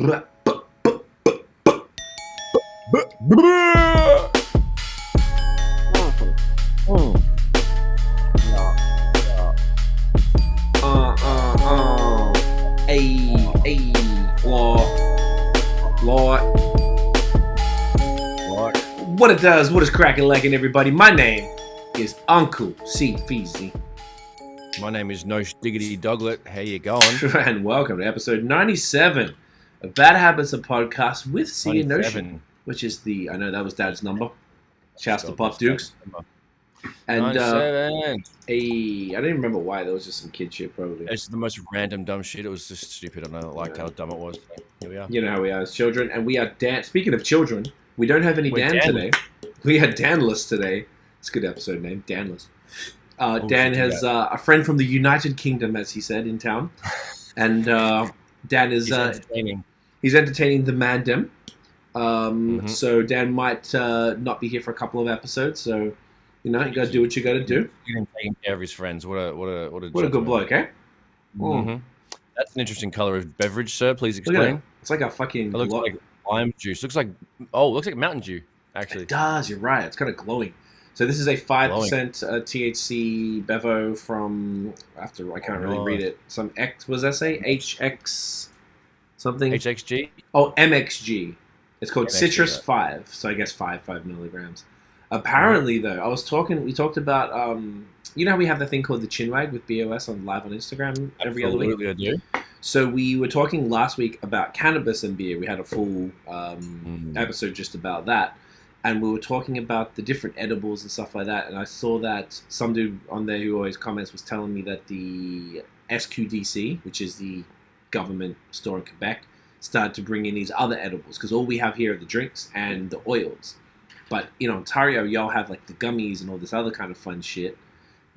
Mm. Hey, what it does, what is cracking lacking, everybody? My name is Uncle C. Feezy. My name is Nosh Diggity Doglet. How you going? And welcome to episode 97 of Bad Habits of Podcast with Cee and Nosh, which is the, I know that was Dad's number. Shouts to Pop Dukes. And I didn't remember why. There was just some kid shit, probably. It's the most random dumb shit. It was just stupid. I don't like how dumb it was. Here we are. You know how we are as children. And we are Dan. Speaking of children, we don't have any Dan today. We are Danless today. It's a good episode name, Danless. Dan has a friend from the United Kingdom, as he said, in town. And Dan is... He's entertaining the mandem. So Dan might not be here for a couple of episodes. So, you know, you got to do what you got to do. Taking care of his friends. What a good bloke, eh? Mm-hmm. That's an interesting color of beverage, sir. Please explain. It's like a fucking... It looks like lime juice. Looks like Mountain Dew, actually. It does. You're right. It's kind of glowing. So this is a 5% THC Bevo from, I can't really read it. Some X, what does that say? HX something? HXG? Oh, MXG. It's called MXG, Citrus 5. So I guess 5 milligrams. Apparently, though, we talked about, you know how we have the thing called the Chinwag with BOS live on Instagram every other week? Absolutely, I do. So we were talking last week about cannabis and beer. We had a full episode just about that. And we were talking about the different edibles and stuff like that. And I saw that some dude on there who always comments was telling me that the SQDC, which is the government store in Quebec, started to bring in these other edibles. Because all we have here are the drinks and the oils. But in Ontario, y'all have like the gummies and all this other kind of fun shit.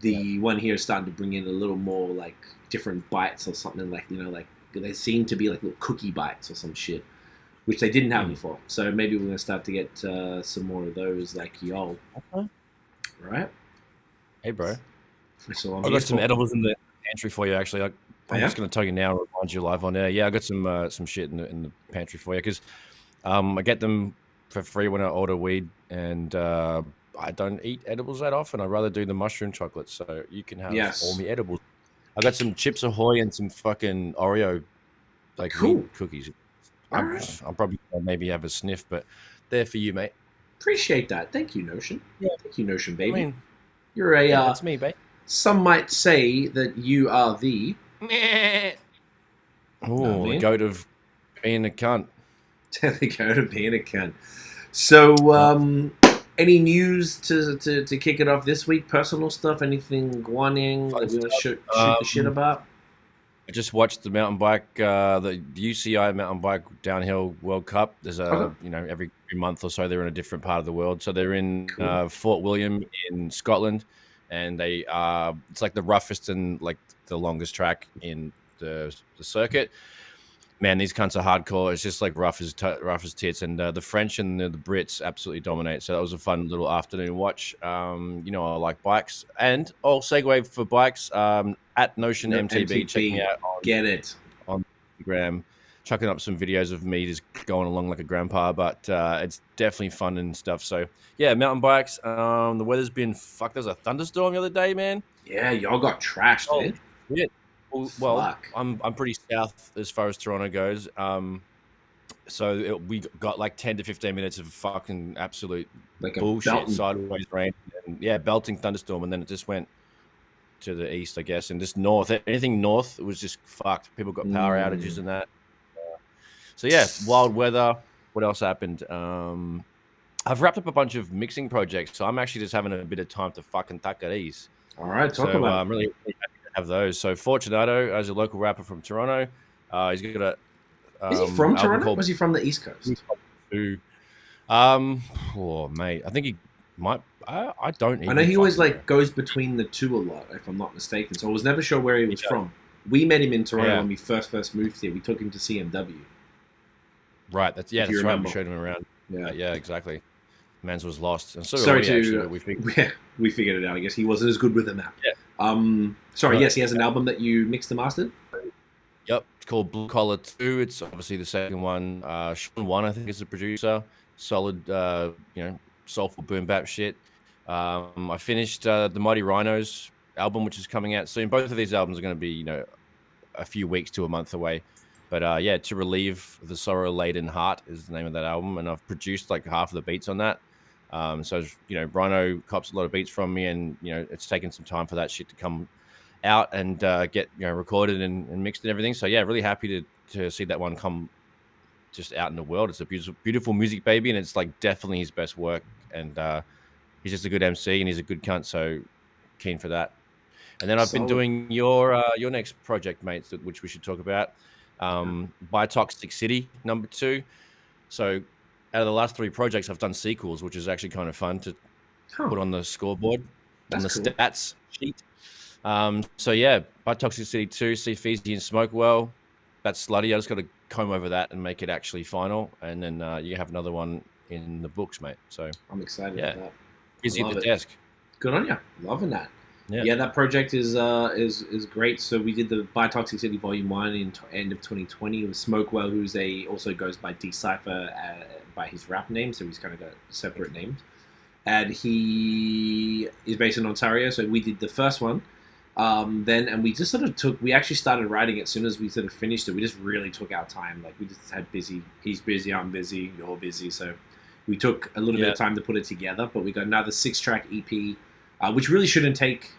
The one here is starting to bring in a little more like different bites or something like, you know, like they seem to be like little cookie bites or some shit, which they didn't have before. So maybe we're going to start to get some more of those like y'all. Okay. Right? Hey, bro. So I got some edibles in the pantry for you, actually. I'm just going to tell you now, remind you live on air. Yeah, I got some shit in the pantry for you because I get them for free when I order weed, and I don't eat edibles that often. I'd rather do the mushroom chocolate, so you can have all my edibles. I got some Chips Ahoy and some fucking Oreo cookies. I'll probably maybe have a sniff, but they're for you, mate. Appreciate that. Thank you, Notion. Yeah. Thank you, Notion, baby. I mean, you're a... that's me, babe. Some might say that you are the... The goat of being a cunt. The goat of being a cunt. So, any news to kick it off this week? Personal stuff? Anything guaning that we want to shoot the shit about? I just watched the mountain bike, the UCI mountain bike downhill World Cup. There's every month or so they're in a different part of the world. So they're in Fort William in Scotland, and they it's like the roughest and like the longest track in the circuit. Man, these cunts are hardcore. It's just like rough as tits, and the French and the Brits absolutely dominate. So that was a fun little afternoon watch. I like bikes, and segue for bikes. At Notion MTB, checking out on Instagram, chucking up some videos of me just going along like a grandpa. But it's definitely fun and stuff. So yeah, mountain bikes. The weather's been fucked. There was a thunderstorm the other day, man. Yeah, y'all got trashed, man. Yeah. Well, I'm pretty south as far as Toronto goes. So we got like 10 to 15 minutes of fucking absolute like bullshit sideways rain, and belting thunderstorm, and then it just went to the east, I guess, and just north. Anything north was just fucked. People got power outages and that. So yeah, wild weather. What else happened? I've wrapped up a bunch of mixing projects, so I'm actually just having a bit of time to fucking tuck at ease. All right, talk about. I'm really happy to have those. So Fortunato, as a local rapper from Toronto, he's got a. Is he from Toronto? Or was he from the East Coast? Mate, I think he might. I don't. Even I know he always goes between the two a lot, if I'm not mistaken. So I was never sure where he was from. We met him in Toronto when we first moved here. We took him to CMW. Right. That's right. We showed him around. Yeah, exactly. Mans was lost. And we figured it out. I guess he wasn't as good with the map. Yeah. Yes, he has an album that you mixed and mastered. Yep, it's called Blue Collar 2. It's obviously the second one. Sean One, I think, is the producer. Solid, soulful boom bap shit. I finished the Mighty Rhinos album, which is coming out soon. Both of these albums are going to be, a few weeks to a month away. But yeah, To Relieve the Sorrow Laden Heart is the name of that album, and I've produced like half of the beats on that. So Rhino cops a lot of beats from me, and it's taken some time for that shit to come out and get recorded and mixed and everything. So yeah, really happy to see that one come just out in the world. It's a beautiful, beautiful music, baby, and it's like definitely his best work. And he's just a good MC and he's a good cunt. So keen for that. And then I've been doing your next project, mates, which we should talk about. By Toxic City, number 2. So out of the last 3 projects, I've done sequels, which is actually kind of fun to put on the scoreboard, on the stats sheet. So yeah, By Toxic City 2, See Feezy and Smokewell. That's slutty. I just got to comb over that and make it actually final. And then you have another one in the books, mate. So I'm excited about that. Busy at the desk. Good on you. Loving that. Yeah, that project is great. So we did the By Toxic City Volume 1 in end of 2020 with Smokewell, who's also goes by D-Cypher by his rap name, so he's kind of got separate names. And he is based in Ontario, so we did the first one. And we just we actually started writing it as soon as we sort of finished it. We just really took our time. Like we just had he's busy, I'm busy, you're busy. So we took a little bit of time to put it together, but we got another 6-track EP, which really shouldn't take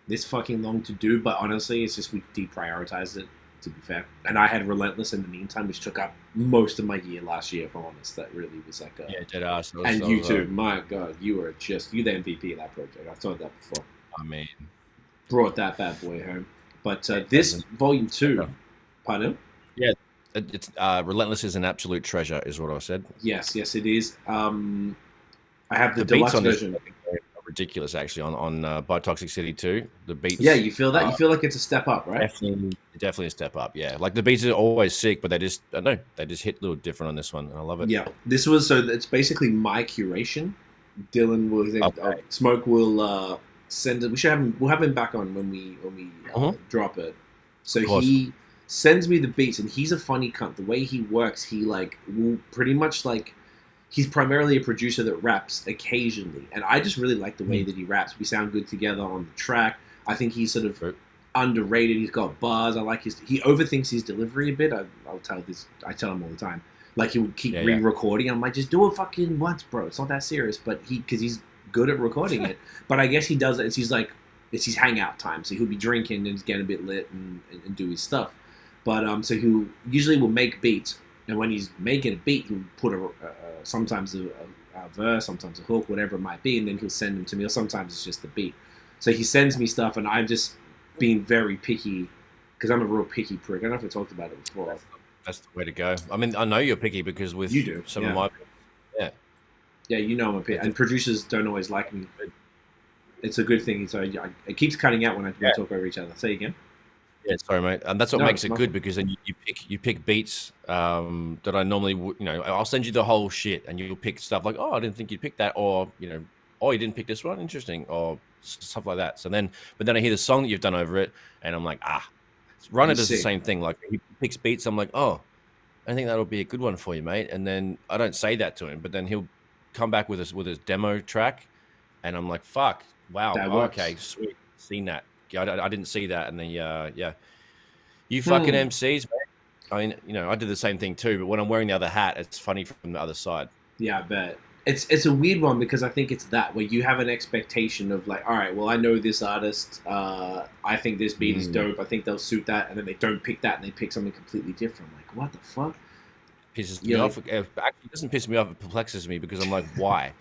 this fucking long to do, but honestly, it's just we deprioritized it, to be fair. And I had Relentless in the meantime, which took up most of my year last year, if I'm honest. That really was like dead ass. And you too, my God, you were the MVP of that project. I've told that before. I mean, brought that bad boy home. But this Volume 2, pardon? Yeah, it's Relentless is an absolute treasure, is what I said. Yes, it is. I have the deluxe beats version. Ridiculous, actually, on By Toxic City 2. The beats. Yeah, you feel that? You feel like it's a step up, right? Definitely a step up. Yeah, like the beats are always sick, but they just hit a little different on this one, and I love it. Yeah, this was it's basically my curation. Dylan will Smoke will send it. We'll have him back on when we drop it. So he sends me the beats, and he's a funny cunt. The way he works, he will pretty much he's primarily a producer that raps occasionally, and I just really like the way that he raps. We sound good together on the track. I think he's sort of underrated. He's got bars. I like he overthinks his delivery a bit. I tell him all the time. Like he would keep re-recording. I'm like, just do it fucking once, bro. It's not that serious. But because he's good at recording it. But I guess he does it. It's his hangout time. So he'll be drinking and get a bit lit and do his stuff. But so he usually will make beats. And when he's making a beat, he'll put sometimes a verse, sometimes a hook, whatever it might be, and then he'll send them to me. Or sometimes it's just the beat. So he sends me stuff, and I'm just being very picky because I'm a real picky prick. I don't know if I talked about it before. That's the way to go. I mean, I know you're picky because with you do some of my yeah, you know I'm a picky, and producers don't always like me. But it's a good thing. So it keeps cutting out when we talk over each other. Say again. Yeah, sorry, mate. And that's what makes it good because then you pick beats that I normally I'll send you the whole shit and you'll pick stuff like, oh, I didn't think you'd pick that, or oh, you didn't pick this one, interesting, or stuff like that. So but then I hear the song that you've done over it, and I'm like, Runner does the same thing. Like he picks beats, I'm like, oh, I think that'll be a good one for you, mate. And then I don't say that to him, but then he'll come back with his demo track, and I'm like, fuck, wow, okay, sweet, seen that. I didn't see that, and then you fucking MCs, man. I mean, I did the same thing too, but when I'm wearing the other hat, it's funny from the other side. Yeah, I bet. It's a weird one because I think it's that where you have an expectation of like, all right, well, I know this artist, I think this beat is dope, I think they'll suit that, and then they don't pick that and they pick something completely different. Like, what the fuck? Pisses me off. Actually, it doesn't piss me off. It perplexes me because I'm like, why?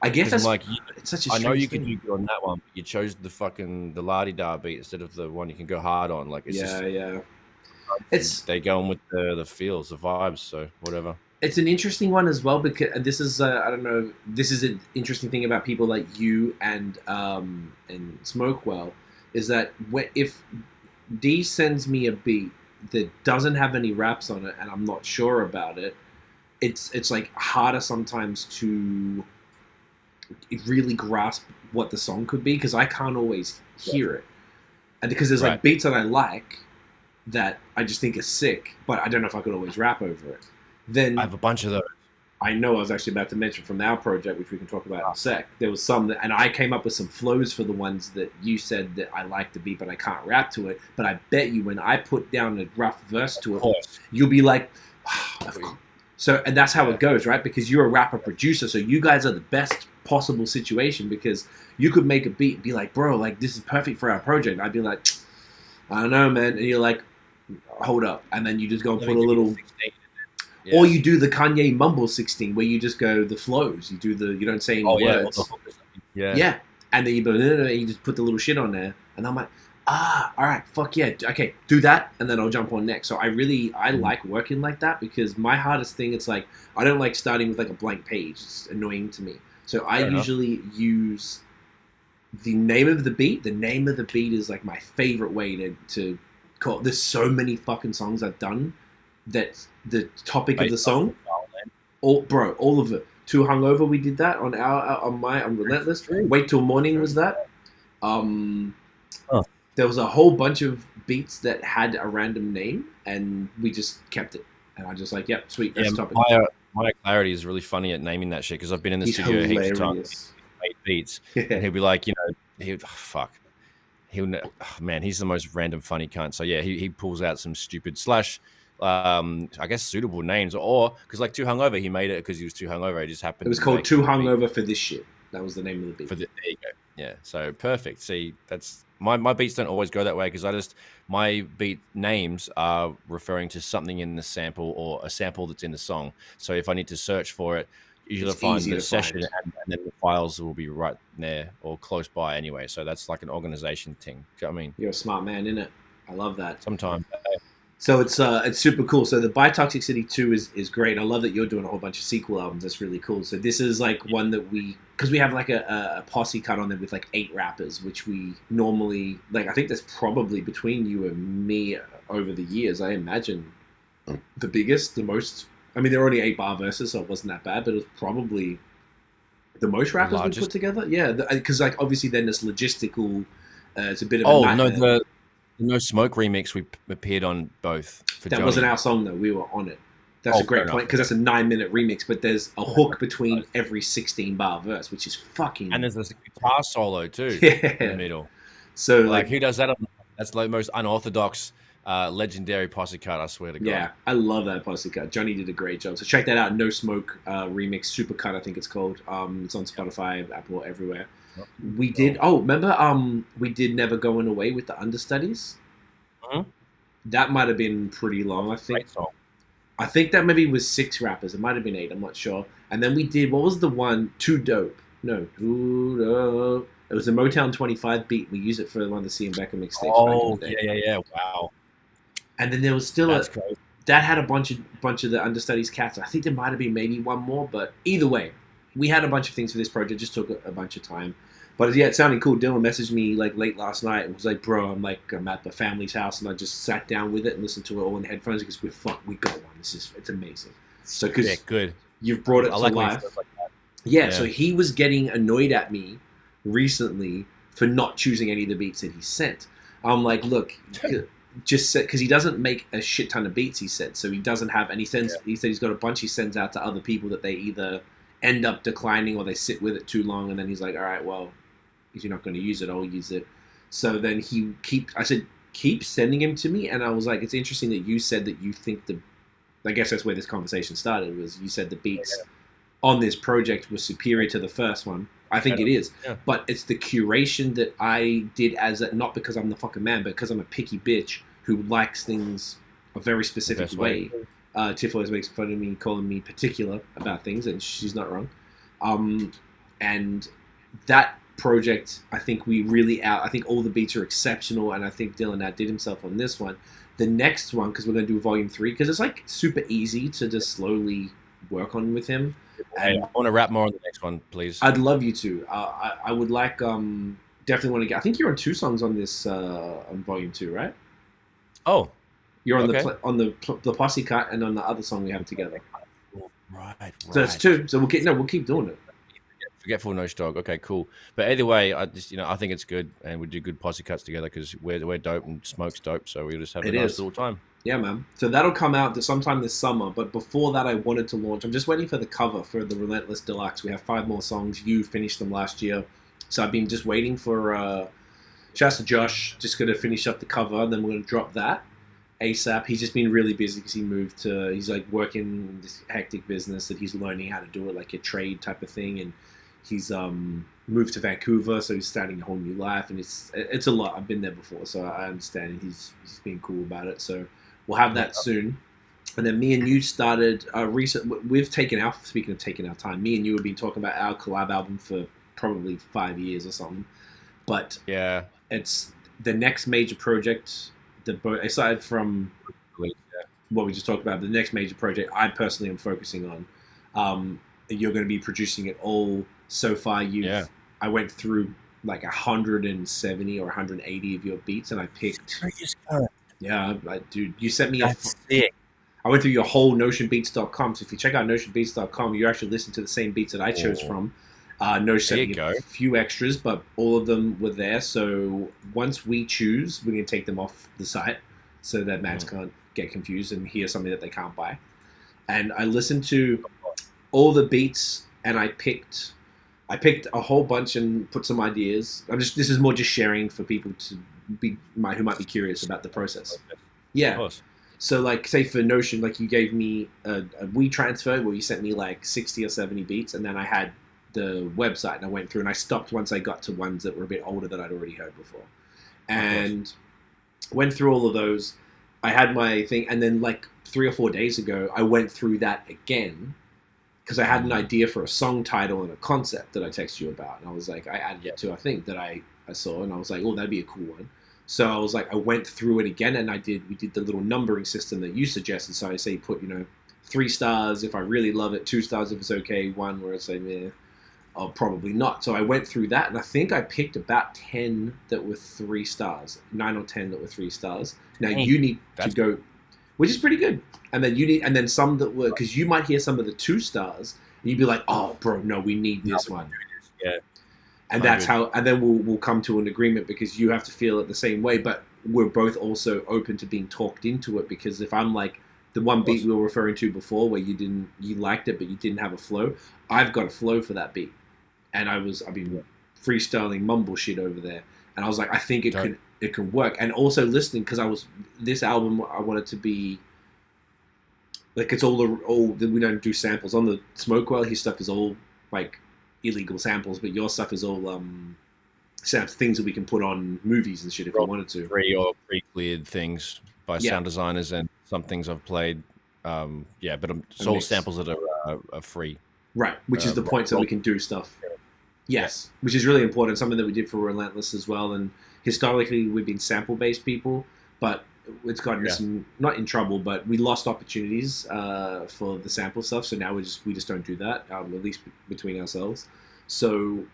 I guess that's it's such a strange I know you could do good on that one, but you chose the la-di-da beat instead of the one you can go hard on. Like it's they go on with the feels, the vibes, so whatever. It's an interesting one as well because this is I don't know. This is an interesting thing about people like you and Smokewell is that if D sends me a beat that doesn't have any raps on it and I'm not sure about it, it's like harder sometimes to really grasp what the song could be because I can't always hear it, and because there's like beats that I like that I just think is sick, but I don't know if I could always rap over it. Then I have a bunch of those. I know I was actually about to mention from our project, which we can talk about in a sec. There was some that, and I came up with some flows for the ones that you said that I like the beat, but I can't rap to it. But I bet you when I put down a rough verse to it, you'll be like, oh, so, and that's how it goes, right? Because you're a rapper producer, so you guys are the best possible situation because you could make a beat and be like, bro, like this is perfect for our project. And I'd be like, I don't know, man. And you're like, hold up, and then you just go and put a little. Yeah. Or you do the Kanye Mumble 16, where you just go the flows. You don't say any words. Yeah. And then you just put the little shit on there. And I'm like, all right, fuck yeah. Okay, do that. And then I'll jump on next. So I like working like that because my hardest thing, it's like, I don't like starting with like a blank page. It's annoying to me. So I usually use the name of the beat. The name of the beat is like my favorite way to call. There's so many fucking songs I've done that the topic of the song, all of it. Too Hungover, we did that on Relentless. Wait Till Morning was that. There was a whole bunch of beats that had a random name, and we just kept it. And I just like, yep, sweet, that's topic. My Clarity is really funny at naming that shit because I've been in the studio heaps of times. Made beats, and he'll be like, man, he's the most random funny cunt. So yeah, he pulls out some stupid / I guess suitable names, or because like Too Hungover, he made it because he was too hungover. It just happened. It was called Too Hungover for this shit. That was the name of the beat. There you go. Yeah, so perfect. See, that's my beats don't always go that way because my beat names are referring to something in the sample or a sample that's in the song. So if I need to search for it, usually find the session and then the files will be right there or close by anyway. So that's like an organization thing. Do you know what I mean? You're a smart man, innit? I love that. Sometimes. So it's super cool. So the By Toxic City 2 is great. I love that you're doing a whole bunch of sequel albums. That's really cool. So this is like one that because we have like a posse cut on there with like 8 rappers, which we normally, like I think that's probably between you and me over the years, I imagine the biggest, the most. I mean, there are only 8 bar verses, so it wasn't that bad, but it was probably the most rappers we put together. Yeah, because like obviously then there's logistical, it's a bit of a nightmare. The No Smoke remix we appeared on both. That wasn't our song though. We were on it. That's a great point because that's a 9-minute remix, but there's a hook between every 16 bar verse, which is fucking. And there's a guitar solo too in the middle. So like who does that? That's the most unorthodox, legendary posse cut. I swear to God. Yeah, I love that posse cut. Johnny did a great job. So check that out. No Smoke remix, Super Cut, I think it's called. It's on Spotify, Apple, everywhere. We did. Remember? We did Never Going Away with the Understudies. Mm-hmm. That might have been pretty long. I think. I think that maybe was 6 rappers. It might have been 8. I'm not sure. And then we did. What was the one? Too Dope. No, Too Dope. It was a Motown 25 beat. We used it for one of the Cee and Becca mixtapes. Oh, yeah. Wow. And then there was still that had a bunch of the Understudies cats. I think there might have been maybe one more, but either way, we had a bunch of things for this project. Just took a bunch of time. But yeah, it sounded cool. Dylan messaged me like late last night and was like, bro, I'm at the family's house, and I just sat down with it and listened to it all in headphones because we got one. It's amazing. So because good. You've brought it to life. Like yeah, so he was getting annoyed at me recently for not choosing any of the beats that he sent. I'm like, look, just because he doesn't make a shit ton of beats, he said, so he doesn't have any sense. He said he's got a bunch he sends out to other people that they either end up declining or they sit with it too long, and then he's like, all right, well, if you're not going to use it, I'll use it. So then I said, keep sending him to me. And I was like, it's interesting that you said that you think I guess that's where this conversation started, was you said the beats on this project were superior to the first one. I think it is. Yeah. But it's the curation that I did not because I'm the fucking man, but because I'm a picky bitch who likes things a very specific way. Tiff always makes fun of me, calling me particular about things, and she's not wrong. And that project, I think I think all the beats are exceptional, and I think Dylan outdid himself on this one. The next one, because we're going to do volume 3, because it's like super easy to just slowly work on with him. And I want to rap more on the next one, please. I'd love you to. I would like, definitely want to get, I think you're on 2 songs on this, on volume 2, right? Oh. You're on the posse cut and on the other song we have together. Right. So it's 2. So we'll keep doing it. Forgetful Nosh Dog. Okay, cool. But either way, I just I think it's good, and we do good posse cuts together because we're dope and Smoke's dope, so we just have a nice little time. Yeah, man. So that'll come out sometime this summer. But before that, I wanted to launch. I'm just waiting for the cover for the Relentless Deluxe. We have 5 more songs. You finished them last year, so I've been just waiting for. Shouts to Josh. Just going to finish up the cover, and then we're going to drop that ASAP. He's just been really busy because he moved to. He's like working this hectic business that he's learning how to do it, like a trade type of thing, and he's moved to Vancouver, so he's starting a whole new life, and it's a lot. I've been there before, so I understand, and he's been cool about it. So we'll have that soon. And then me and you started we've taken our, speaking of taking our time, me and you have been talking about our collab album for probably 5 years or something. But yeah, it's the next major project, aside from what we just talked about, the next major project I personally am focusing on. You're going to be producing it all. So far, I went through like 170 or 180 of your beats, and I picked. Yeah, dude, you sent me That's sick. I went through your whole notionbeats.com. So if you check out notionbeats.com, you actually listen to the same beats that I chose from. Nosh sent me a few extras, but all of them were there. So once we choose, we're going to take them off the site so that mans can't get confused and hear something that they can't buy. And I listened to all the beats, and I picked a whole bunch and put some ideas. This is more just sharing for people who might be curious about the process. Yeah. So like, say for Notion, like you gave me a WeTransfer where you sent me like 60 or 70 beats, and then I had the website and I went through and I stopped once I got to ones that were a bit older that I'd already heard before, and went through all of those. I had my thing, and then like 3 or 4 days ago, I went through that again because I had an idea for a song title and a concept that I texted you about, and I was like, I added it to a thing that I saw, and I was like, oh, that'd be a cool one. So I was like, I went through it again, and we did the little numbering system that you suggested. So I say put 3 stars if I really love it, 2 stars if it's okay, 1 where I say meh, or probably not. So I went through that, and I think I picked about 10 that were 3 stars, 9 or 10 that were 3 stars. Now you need to go, which is pretty good. And then some that were, because you might hear some of the 2 stars, and you'd be like, oh, bro, no, we need this one. Yeah. And that's how, and then we'll come to an agreement because you have to feel it the same way, but we're both also open to being talked into it, because if I'm like the one beat we were referring to before where you liked it but you didn't have a flow, I've got a flow for that beat, and I've been freestyling mumble shit over there, and I was like, I think it can work. And also listening, because this album I wanted to be like, it's all we don't do samples on the Smokewell. His stuff is all like illegal samples, but your stuff is all things that we can put on movies and shit if we wanted to. Free or pre-cleared things by sound designers, and some things I've played. But it's all samples that are free. Right, which is the point, so we can do stuff. Yes, which is really important. Something that we did for Relentless as well. And historically, we've been sample-based people, but it's gotten us not in trouble, but we lost opportunities for the sample stuff. So now we just don't do that, at least between ourselves. So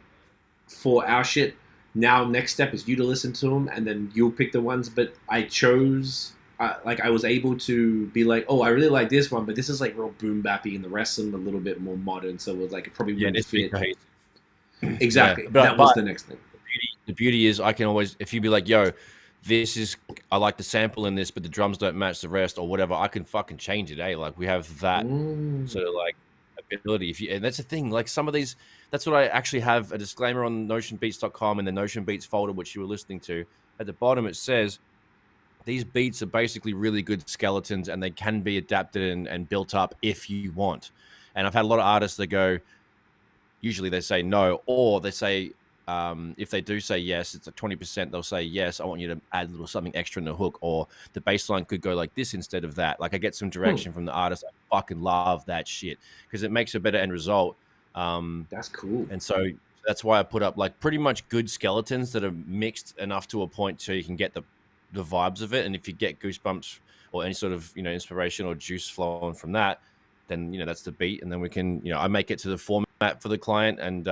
for our shit, now next step is you to listen to them, and then you'll pick the ones. But I chose, I was able to be like, oh, I really like this one, but this is like real boom bappy, and the rest of them a little bit more modern. So it was like, it probably wouldn't fit. Exactly. Yeah, that was the next thing. The beauty is I can always, if you be like, yo, I like the sample in this, but the drums don't match the rest or whatever, I can fucking change it, eh? Like, we have that sort of like ability. And that's the thing, like some of these, that's what I actually have a disclaimer on notionbeats.com and the Notion Beats folder, which you were listening to. At the bottom, it says, these beats are basically really good skeletons, and they can be adapted and built up if you want. And I've had a lot of artists that go, usually they say no, or they say, if they do say yes, it's a 20%. They'll say yes, I want you to add a little something extra in the hook, or the bass line could go like this instead of that. Like, I get some direction from the artist. I fucking love that shit because it makes a better end result. That's cool. And so that's why I put up like pretty much good skeletons that are mixed enough to a point so you can get the vibes of it. And if you get goosebumps or any sort of inspiration or juice flowing from that, then that's the beat. And then we can I make it to the format for the client, and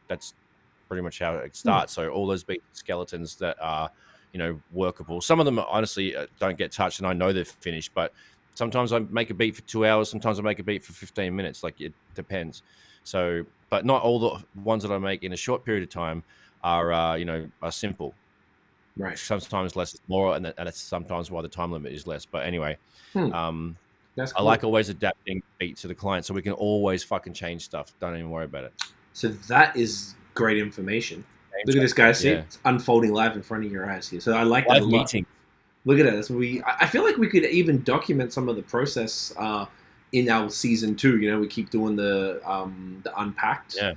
that's pretty much how it starts. So all those beat skeletons that are, workable. Some of them honestly don't get touched, and I know they're finished. But sometimes I make a beat for 2 hours. Sometimes I make a beat for 15 minutes. Like, it depends. So, but not all the ones that I make in a short period of time are are simple. Right. Sometimes less is more, and that's sometimes why the time limit is less. But anyway, That's I cool. like always adapting beats to the client, so we can always fucking change stuff. Don't even worry about it. So that is great information. Look at this guy. See, it's unfolding live in front of your eyes here. So I like that a lot. Meeting. Look at that. I feel like we could even document some of the process in our season 2. You know, we keep doing the unpacked. Yeah.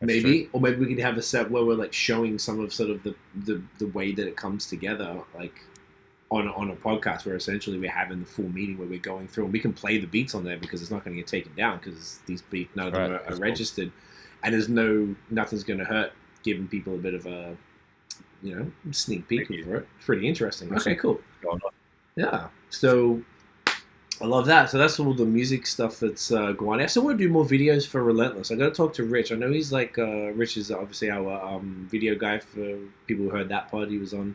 Maybe, or maybe we could have a set where we're like showing some of sort of the way that it comes together, like on a podcast where essentially we're having the full meeting where we're going through, and we can play the beats on there because it's not going to get taken down because these beats none of them are registered, and there's nothing's going to hurt giving people a bit of a sneak peek over it. Pretty interesting. Okay, cool. Yeah, so I love that. So that's all the music stuff that's going on. I still want to do more videos for Relentless. I got to talk to Rich. I know he's like Rich is obviously our video guy for people who heard that pod. He was on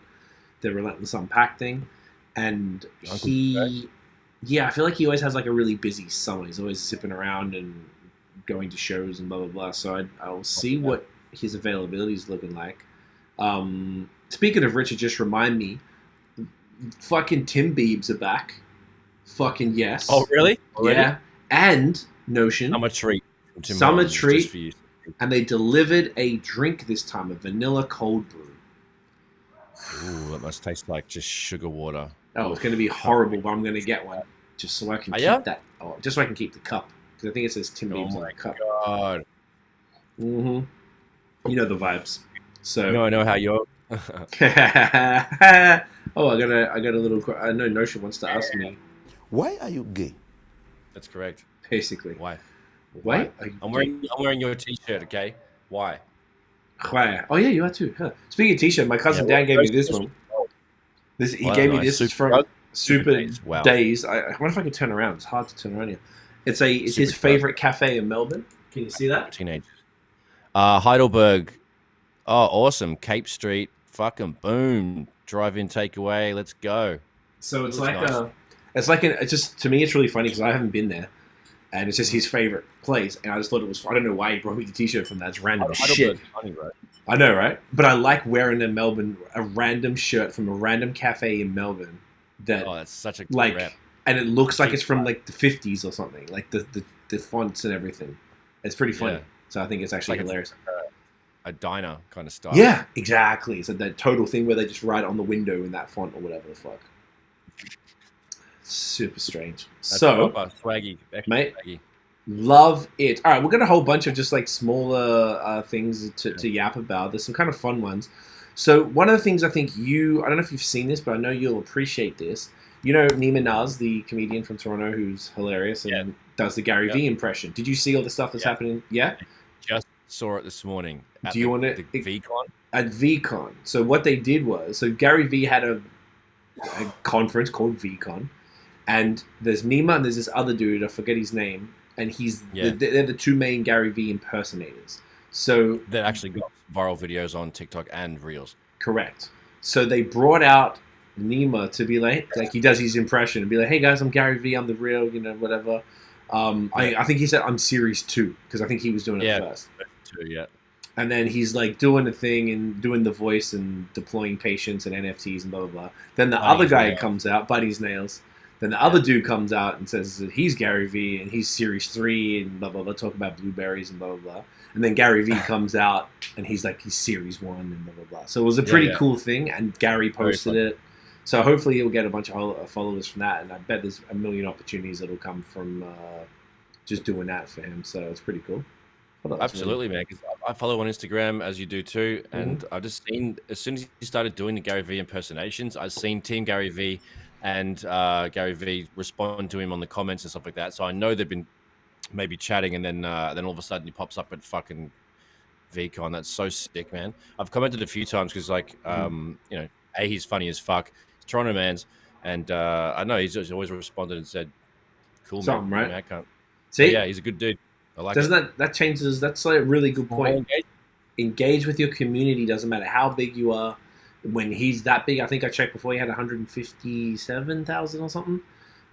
the Relentless Unpack thing, and I feel like he always has like a really busy summer. He's always zipping around and going to shows and blah blah blah. So I'll see what his availability is looking like. Speaking of Richard, just remind me, fucking Tim Biebs are back. Fucking yes. Oh, really? Already? Yeah. And Notion. Summer treat. Summer treat. And they delivered a drink this time, a vanilla cold brew. Ooh, that must taste like just sugar water. Oh, it's going to be horrible, but I'm going to get one just so I can keep that. Oh, just so I can keep the cup because I think it says Tim Biebs on the cup. God. Mm-hmm. You know the vibes. So. No, I know how you're. Oh, I got a little. I know Notion wants to ask me. Why are you gay? That's correct. Basically. Why? I'm wearing your t-shirt. Okay. Why? Why? Oh yeah, you are too. Huh. Speaking of t-shirt, my cousin Dan gave me this one. He gave me this from Super Days. I wonder if I can turn around. It's hard to turn around here. It's his favorite cafe in Melbourne. Can you see that? Teenagers. Heidelberg. Oh, awesome. Cape Street. Fucking boom. Drive-in takeaway. Let's go. So it's like nice. It's just to me it's really funny because I haven't been there, and it's just his favorite place, and I just thought it was. I don't know why he brought me the t-shirt from that. It's random shit. Funny, right? I know, right? But I like wearing in Melbourne a random shirt from a random cafe in Melbourne. That's such a like, rep. And it looks like it's from like the 50s or something, like the fonts and everything. It's pretty funny. Yeah. So I think it's actually hilarious. A diner kind of style. Yeah, exactly. So that total thing where they just write it on the window in that font or whatever the fuck. Super strange. That's so, swaggy, mate, swaggy. Love it. All right, we've got a whole bunch of just like smaller things to yap about. There's some kind of fun ones. So one of the things I think I don't know if you've seen this, but I know you'll appreciate this. You know Neema Naz, the comedian from Toronto who's hilarious and does the Gary Vee impression. Did you see all the stuff that's happening? Yeah? Just saw it this morning. Do you want to... VeeCon? At VeeCon. So what they did was... So Gary Vee had a conference called VeeCon. And there's Neema and there's this other dude, I forget his name. And they're the two main Gary Vee impersonators. So... That actually got viral videos on TikTok and Reels. Correct. So they brought out Neema to be like he does his impression and be like, hey guys, I'm Gary Vee, I'm the real, whatever. I think he said I'm series 2 because I think he was doing it first. And then he's like doing the thing and doing the voice and deploying patients and NFTs and blah blah blah. Then the other guy comes out, Buddy's Nails. Then the other dude comes out and says that he's Gary Vee and he's series 3 and blah blah blah. Talk about blueberries and blah blah blah. And then Gary Vee comes out and he's like he's series 1 and blah blah blah. So it was a pretty cool thing, and Gary posted it. So hopefully he'll get a bunch of followers from that, and I bet there's a million opportunities that'll come from just doing that for him. So it's pretty cool. Absolutely, man. Because I follow on Instagram as you do too, and I've just seen as soon as he started doing the Gary Vee impersonations, I've seen Team Gary Vee and Gary Vee respond to him on the comments and stuff like that. So I know they've been maybe chatting, and then all of a sudden he pops up at fucking VeeCon. That's so sick, man. I've commented a few times because he's funny as fuck. Toronto man's, and I know he's always responded and said, "Cool, something, man." Right? I can't. See, yeah, he's a good dude. I like. Doesn't that changes? That's like a really good point. Engage with your community. Doesn't matter how big you are. When he's that big, I think I checked before he had 157,000 or something.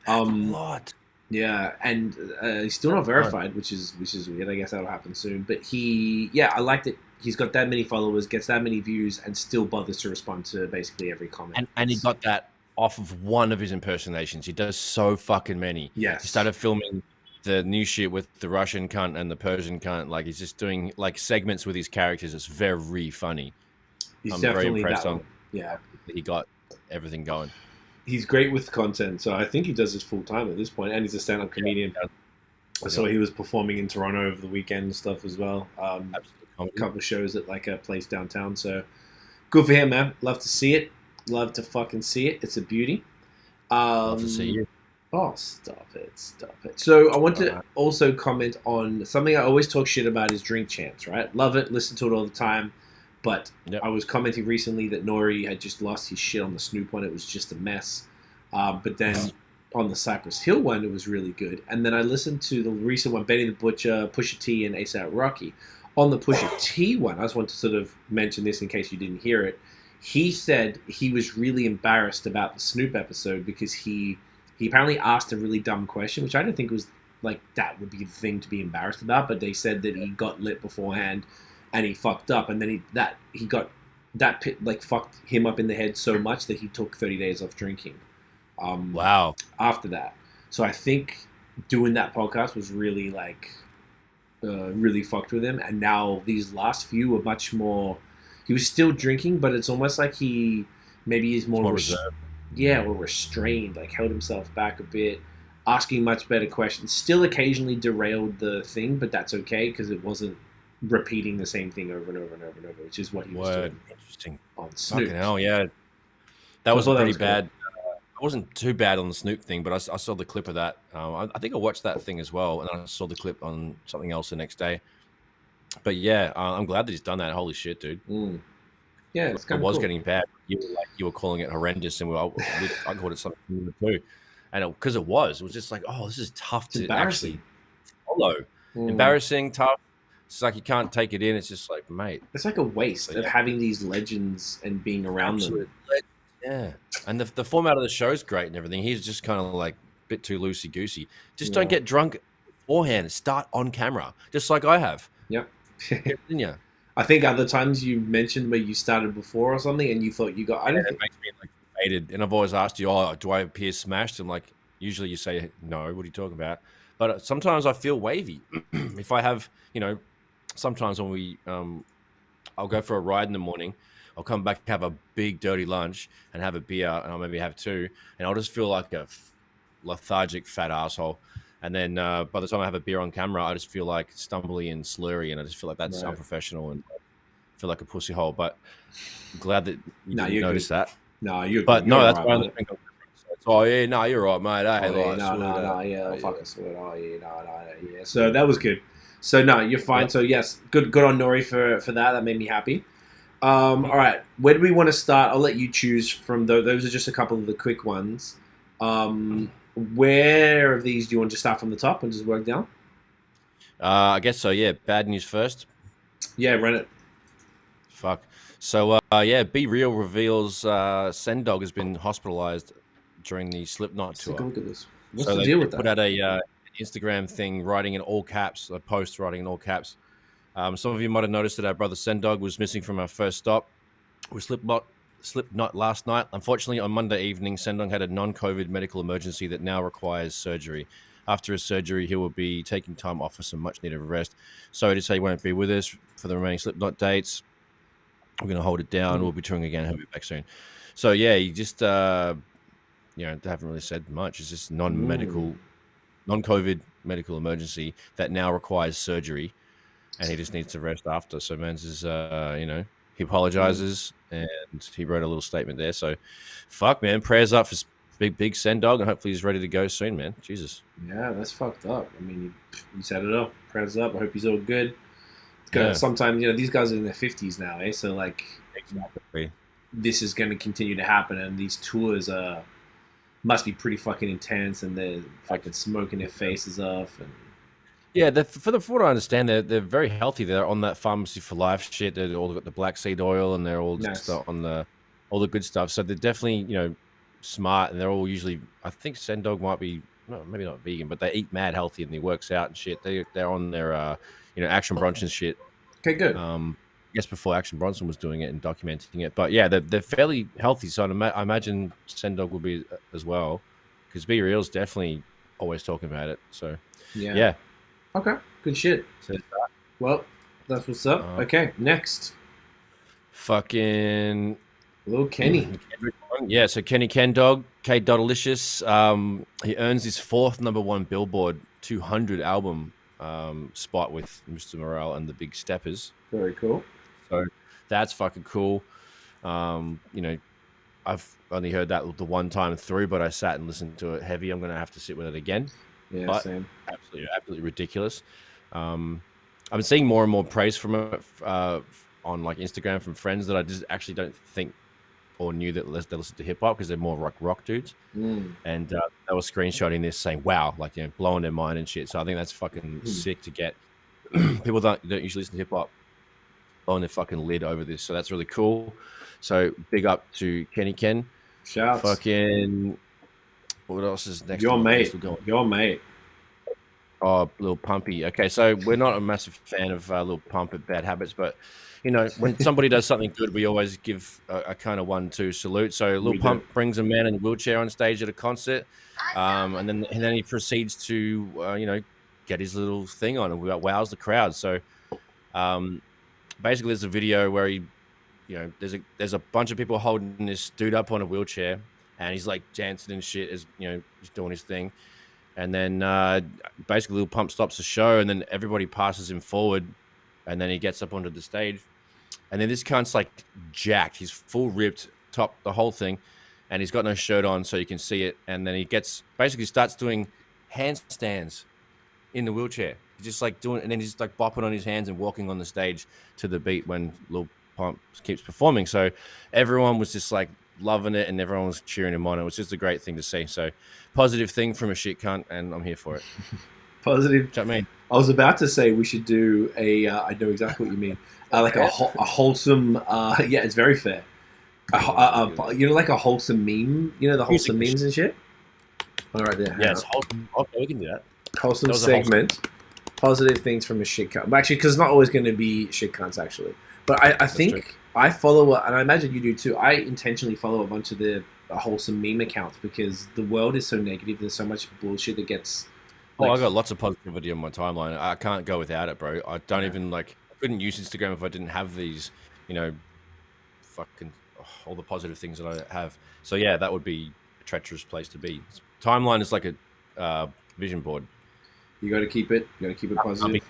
That's a lot. Yeah, and he's still not verified, which is weird. I guess that'll happen soon. But I like that he's got that many followers, gets that many views, and still bothers to respond to basically every comment. And he got that off of one of his impersonations. He does so fucking many. Yes. He started filming the new shit with the Russian cunt and the Persian cunt. Like, he's just doing like segments with his characters. It's very funny. He's I'm definitely very impressed that on. one. Yeah, he got everything going. He's great with content, so I think he does this full time at this point, and he's a stand-up comedian. I saw he was performing in Toronto over the weekend and stuff as well. A couple of shows at like a place downtown. So good for him, man. Love to see it. Love to fucking see it. It's a beauty. Love to see you. Oh, stop it. So I want to also comment on something I always talk shit about is Drink Champs, right? Love it. Listen to it all the time. But I was commenting recently that Nori had just lost his shit on the Snoop one. It was just a mess. But then on the Cypress Hill one, it was really good. And then I listened to the recent one, Benny the Butcher, Pusha T, and A$AP Rocky. On the Pusha T one, I just want to sort of mention this in case you didn't hear it. He said he was really embarrassed about the Snoop episode because he apparently asked a really dumb question, which I didn't think was like that would be the thing to be embarrassed about. But they said that he got lit beforehand. And he fucked up, and then he got that pit, like fucked him up in the head so much that he took 30 days off drinking. Wow. After that, so I think doing that podcast was really really fucked with him. And now these last few were much more. He was still drinking, but it's almost like he maybe is more reserved. Or restrained, like held himself back a bit, asking much better questions. Still occasionally derailed the thing, but that's okay because it wasn't repeating the same thing over and over and over and over, which is what he was doing. Interesting. On Snoop. Fucking hell, yeah. That was pretty bad. It wasn't too bad on the Snoop thing, but I saw the clip of that. I think I watched that thing as well, and I saw the clip on something else the next day. But yeah, I'm glad that he's done that. Holy shit, dude. Yeah, it's kind of cool. Getting bad. You were calling it horrendous, and I called it something too. And because it was just like, oh, this is tough to actually follow. Embarrassing, tough. It's like you can't take it in. It's just like, mate. It's like a waste of having these legends and being around them. Yeah. And the format of the show is great and everything. He's just kind of like a bit too loosey-goosey. Just don't get drunk beforehand. Start on camera, just like I have. Yep. Didn't you? I think other times you mentioned where you started before or something and you thought you got... It makes me like faded. And I've always asked you, do I appear smashed? And like, usually you say, no, what are you talking about? But sometimes I feel wavy. If I have, sometimes when I'll go for a ride in the morning, I'll come back, have a big dirty lunch and have a beer, and I'll maybe have two, and I'll just feel like a lethargic fat asshole. And then by the time I have a beer on camera, I just feel like stumbly and slurry, and I just feel like that's unprofessional and I feel like a pussy hole. But I'm glad that you didn't notice that. No, you're But good. no, You're that's right, why I'm thinking. Oh yeah, no, you're right, mate. Fucking sweat. Oh yeah. So that was good. So no, you're fine. So yes, good on Nori for that. That made me happy. All right, where do we want to start? I'll let you choose from those are just a couple of the quick ones. Where of these do you want to start from the top and just work down? I guess so. Yeah, bad news first. Yeah, run it. Fuck. So Be Real reveals Sendog has been hospitalized during the Slipknot tour. Take a look at this. What's the deal with that? Put out a Instagram thing writing in all caps, a post writing in all caps. Some of you might have noticed that our brother Sendog was missing from our first stop with Slipknot last night. Unfortunately, on Monday evening, Sendog had a non-COVID medical emergency that now requires surgery. After his surgery, he will be taking time off for some much-needed rest. Sorry to say he won't be with us for the remaining Slipknot dates. We're going to hold it down. We'll be touring again. He'll be back soon. So, yeah, he just, they haven't really said much. It's just non-COVID medical emergency that now requires surgery. And he just needs to rest after. So, Mans is, he apologizes and he wrote a little statement there. So, fuck, man. Prayers up for big Sendog, and hopefully he's ready to go soon, man. Jesus. Yeah, that's fucked up. I mean, you set it up. Prayers up. I hope he's all good. Sometimes, these guys are in their 50s now, eh? So, like, exactly. This is going to continue to happen, and these tours must be pretty fucking intense, and they're fucking smoking their faces off. And yeah, from what I understand, they're very healthy. They're on that Pharmacy for Life shit. They've all got the black seed oil, and they're all just on all the good stuff. So they're definitely, smart, and they're all usually. I think Sendog might be no, maybe not vegan, but they eat mad healthy and they works out and shit. They're on their Action Bronson shit. Okay, good. I guess before Action Bronson was doing it and documenting it, but yeah, they're fairly healthy. So I imagine Sendog will be as well, because Be Real's definitely always talking about it. So yeah. Okay, good shit. So, well, that's what's up. Okay, next. Fucking Lil Kenny. Yeah, so Kenny Ken Dog, K Dottalicious. He earns his 4th #1 Billboard 200 album spot with Mr. Morale and the Big Steppers. Very cool. So that's fucking cool. I've only heard that the one time through, but I sat and listened to it heavy. I'm gonna have to sit with it again. Yeah, but same. Absolutely ridiculous. I'm seeing more and more praise from it on like Instagram from friends that I just actually don't think or knew that they listen to hip hop, because they're more rock dudes. And they were screenshotting this saying, "Wow," like, blowing their mind and shit. So I think that's fucking sick to get people don't usually listen to hip hop on their fucking lid over this. So that's really cool. So big up to Kenny Ken. Shouts. Fucking what else is next? Your mate. Oh, Lil Pumpy. Okay, so we're not a massive fan of Lil Pump at Bad Habits, but when somebody does something good, we always give a kind of 1-2 salute. So Lil Pump brings a man in a wheelchair on stage at a concert, and then he proceeds to get his little thing on and wows the crowd. So basically, there's a video where there's a bunch of people holding this dude up on a wheelchair, and he's like dancing and shit as he's doing his thing. And then basically Lil Pump stops the show, and then everybody passes him forward, and then he gets up onto the stage. And then this cunt's like jacked. He's full ripped, top, the whole thing. And he's got no shirt on, so you can see it. And then he basically starts doing handstands in the wheelchair. He's just like doing, and then he's like bopping on his hands and walking on the stage to the beat when Lil Pump keeps performing. So everyone was just like loving it, and everyone was cheering him on. It was just a great thing to see. So positive thing from a shit cunt, and I'm here for it. Positive. What do you mean? I was about to say we should do I know exactly what you mean. Like a wholesome. Yeah, it's very fair. Like a wholesome meme. The wholesome memes and shit. All right, there. Yeah, it's wholesome. Okay, we can do that. Wholesome segment. Positive things from a shit cunt. Well, actually, because it's not always going to be shit cunts, actually. But I think I follow, and I imagine you do too. I intentionally follow a bunch of the wholesome meme accounts, because the world is so negative. There's so much bullshit that gets. I got lots of positivity on my timeline. I can't go without it, bro. I don't even I couldn't use Instagram if I didn't have these, fucking all the positive things that I have. So yeah, that would be a treacherous place to be. Timeline is like a vision board. You got to keep it. You got to keep it positive,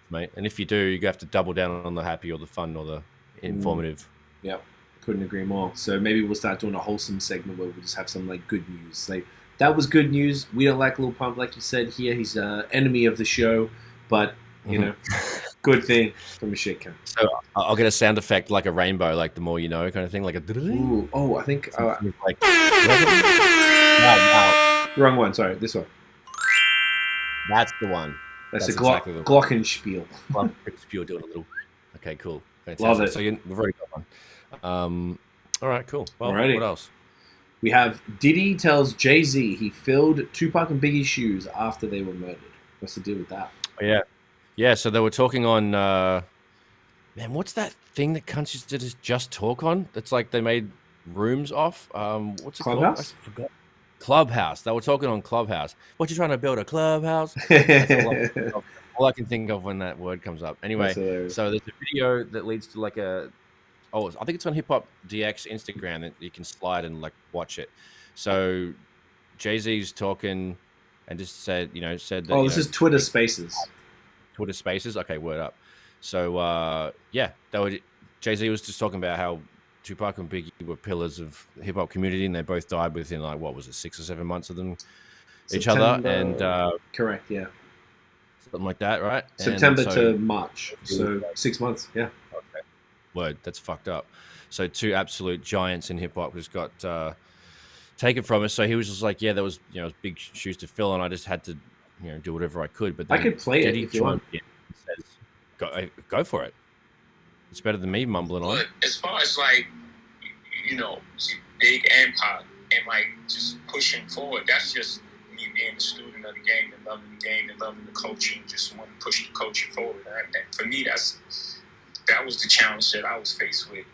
mate. And if you do, you have to double down on the happy or the fun or the informative. Yep, couldn't agree more. So maybe we'll start doing a wholesome segment where we'll just have some like good news. Like, that was good news. We don't like Lil Pump, like you said here. He's an enemy of the show, but good thing from a shit cunt. So I'll get a sound effect like a rainbow, like the more you know kind of thing, like a. Ooh, I think like. Wrong one. Sorry, this one. That's the one. That's exactly the glockenspiel. Glockenspiel doing a little. Okay, cool. Fantastic. Love it. So we've already got one. All right, cool. Well, Alrighty. What else? We have Diddy tells Jay-Z he filled Tupac and Biggie's shoes after they were murdered. What's the deal with that? Yeah. So they were talking on. Man, what's that thing that countries did just talk on? That's like they made rooms off. What's it Clubhouse? Called? I forgot. Clubhouse. They were talking on Clubhouse. What, you trying to build a clubhouse? All I can think of when that word comes up. Anyway, so there's a video that leads to like I think it's on Hip Hop DX Instagram that you can slide and like watch it. So Jay-Z's talking and just said that. Oh, this is Twitter Spaces. Twitter Spaces. Okay, word up. So Jay-Z was just talking about how Tupac and Biggie were pillars of the hip hop community, and they both died within 6 or 7 months of them each other. And correct, yeah, something like that, right? September to March, so 6 months, yeah. Okay. Word, that's fucked up. So two absolute giants in hip hop just got taken from us. So he was just like, yeah, there was big shoes to fill, and I just had to do whatever I could. But then I could play it if you want. Says, go for it. It's better than me mumbling on. But as far as Big and Pac and just pushing forward, that's just me me being a student of the game and loving the game and loving the culture and just want to push the culture forward. And for me, that was the challenge that I was faced with.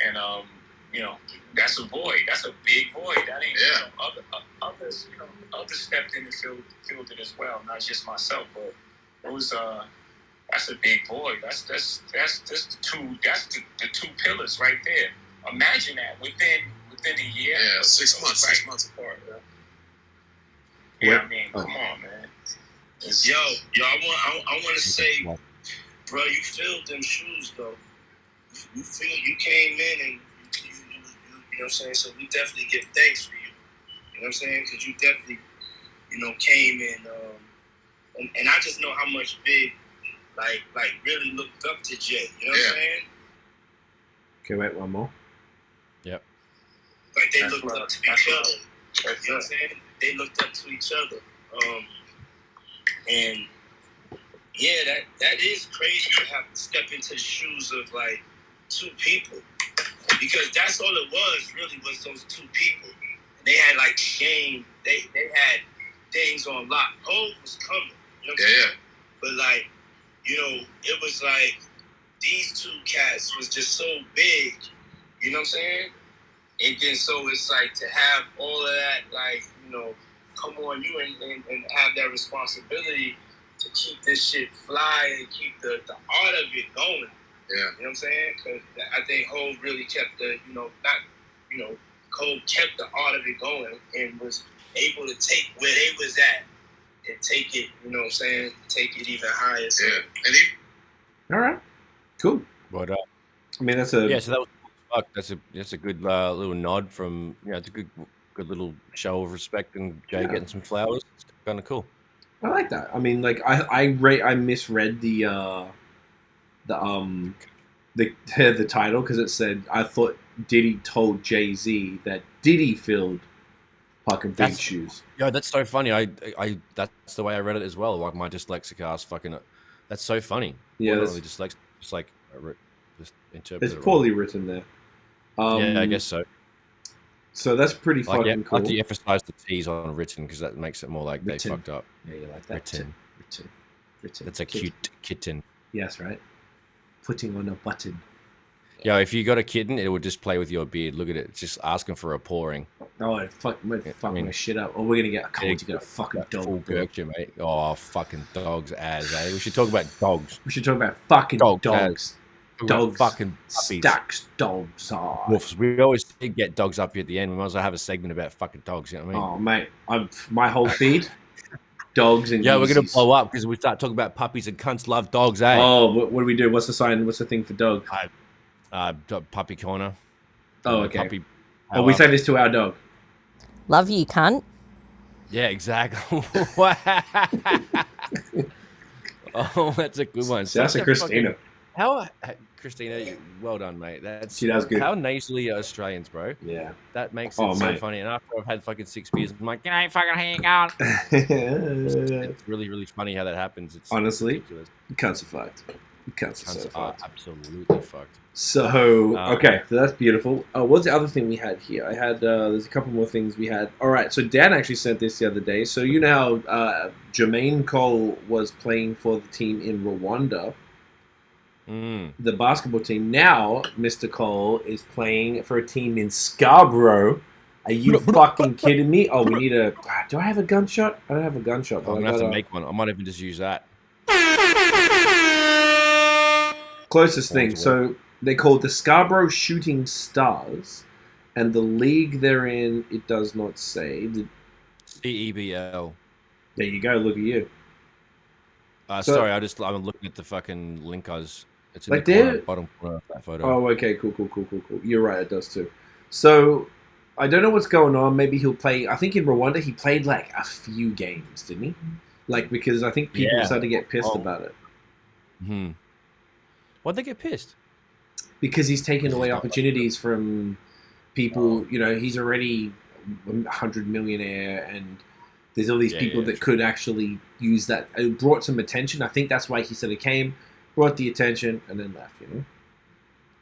And, that's a void. That's a big void. That ain't, others, others stepped in and filled it as well, not just myself, but it was, that's a big void. That's the two pillars right there. Imagine that within a year. Yeah, 6 months. Right? 6 months apart. Yeah, I mean, come on, man. Yo, I want to say, bro, you filled them shoes though. You came in and you know what I'm saying. So we definitely give thanks for you. You know what I'm saying? Because you definitely, came in. And I just know how much Big, like really looked up to Jay. You know what I'm saying? Okay, wait, one more. Yep. Like they looked up to each other. You know what I'm saying? They looked up to each other. And yeah, that is crazy to have to step into the shoes of like two people. Because that's all it was those two people. And they had like game, they had things on lock. Hove was coming. You know what I'm saying? But like, it was like these two cats was just so big. You know what I'm saying? And then so it's like to have all of that, like, come on you and have that responsibility to keep this shit fly and keep the art of it going. Yeah. You know what I'm saying? Because I think Hov really kept Hov kept the art of it going and was able to take where they was at and take it, you know what I'm saying? Take it even higher. So. Yeah. And all right. Cool. But I mean, that's a... Yeah, so that was... That's a good little nod from... it's a good little show of respect and Jay getting some flowers. It's kind of cool. I like that. I mean, like, I misread the title because it said, I thought Diddy told Jay-Z that Diddy filled Pac and Big's shoes. Yeah, that's so funny. I that's the way I read it as well. Like my dyslexic ass fucking... That's so funny. Yeah, not really dyslexic. Just like... Just interpret it's poorly written there. Yeah, I guess so. So that's pretty fucking cool. I like to emphasize the T's on written because that makes it more like written. They fucked up. Yeah, you like that. Written. That's a cute kitten. Yes, right? Putting on a button. Yeah, if you got a kitten, it would just play with your beard. Look at it. It's just asking for a pawing. Oh, it fuck my shit up. Or we're going to get a cold to get a fucking dog. Full Berkshire, mate. Oh, fucking dogs as, eh? We should talk about dogs. We should talk about fucking dogs. Dogs. Fucking puppies. Stacks dogs. Oh. Wolves. We always get dogs up here at the end. We might as well have a segment about fucking dogs. You know what I mean? Oh, mate. My whole feed, dogs and yeah, we're going to blow up because we start talking about puppies and cunts love dogs, eh? Oh, what do we do? What's the sign? What's the thing for dog? Puppy corner. Oh, okay. Puppy we say this to our dog. Love you, cunt. Yeah, exactly. Oh, that's a good one. That's a Christina. Christina, well done, mate. She does good. How nasally are Australians, bro? Yeah. That makes it so funny. And after I've had fucking 6 beers, I'm like, I ain't fucking hanging out. It's really, really funny how that happens. It's honestly ridiculous. Cunts are fucked. Cunts are absolutely fucked. So, okay, so that's beautiful. What's the other thing we had here? I had, there's a couple more things we had. All right, so Dan actually sent this the other day. So you know how Jermaine Cole was playing for the team in Rwanda, the basketball team. Now, Mr. Cole is playing for a team in Scarborough. Are you fucking kidding me? Oh, we need a... Do I have a gunshot? I don't have a gunshot. I'm going to have to make one. I might even just use that. Closest thing. So they're called the Scarborough Shooting Stars, and the league they're in, it does not say. CEBL. There you go. Look at you. Sorry, I'm looking at the fucking link. It's in like the corner, bottom corner of that photo. Oh, okay. Cool. You're right. It does too. So I don't know what's going on. Maybe he'll play. I think in Rwanda he played like a few games, didn't he? Like because I think people started to get pissed about it. Why'd they get pissed? Because he's taken away opportunities from people. You know, he's already 100 millionaire, and there's all these people that could actually use that. It brought some attention. I think that's why he said it came, brought the attention, and then left. You know.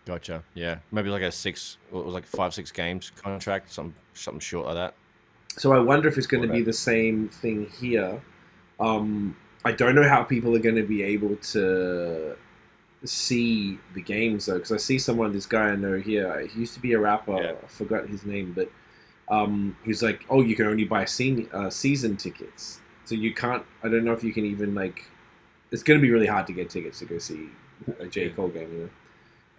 Gotcha. Yeah, maybe like a 5-6 games contract, something short like that. So I wonder if it's going to be the same thing here. I don't know how people are going to be able to see the games though, because I see this guy I know here. He used to be a rapper. Yeah. I forgot his name, but he's like, oh, you can only buy season tickets, so you can't. I don't know if you can even like. It's going to be really hard to get tickets to go see a J. Cole game. You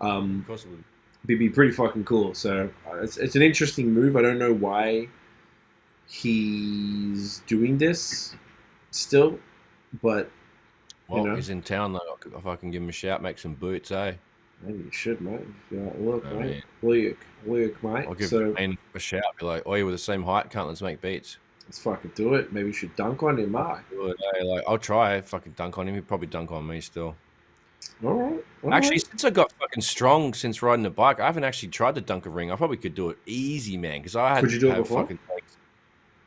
know, of course it would. It'd be pretty fucking cool. So it's an interesting move. I don't know why he's doing this still, but he's in town though. If I can give him a shout, make some boots, eh? Maybe you should, mate. Look, mate. Look, mate. I'll give him a shout. Be like, oh, we're the same height, can't let's make beats. Let's fucking do it. Maybe you should dunk on him, mate. Like, I'll try fucking dunk on him. He'd probably dunk on me still. All right. Actually, since I got fucking strong since riding the bike, I haven't actually tried to dunk a ring. I probably could do it easy, man. Because I had. Could you do it before?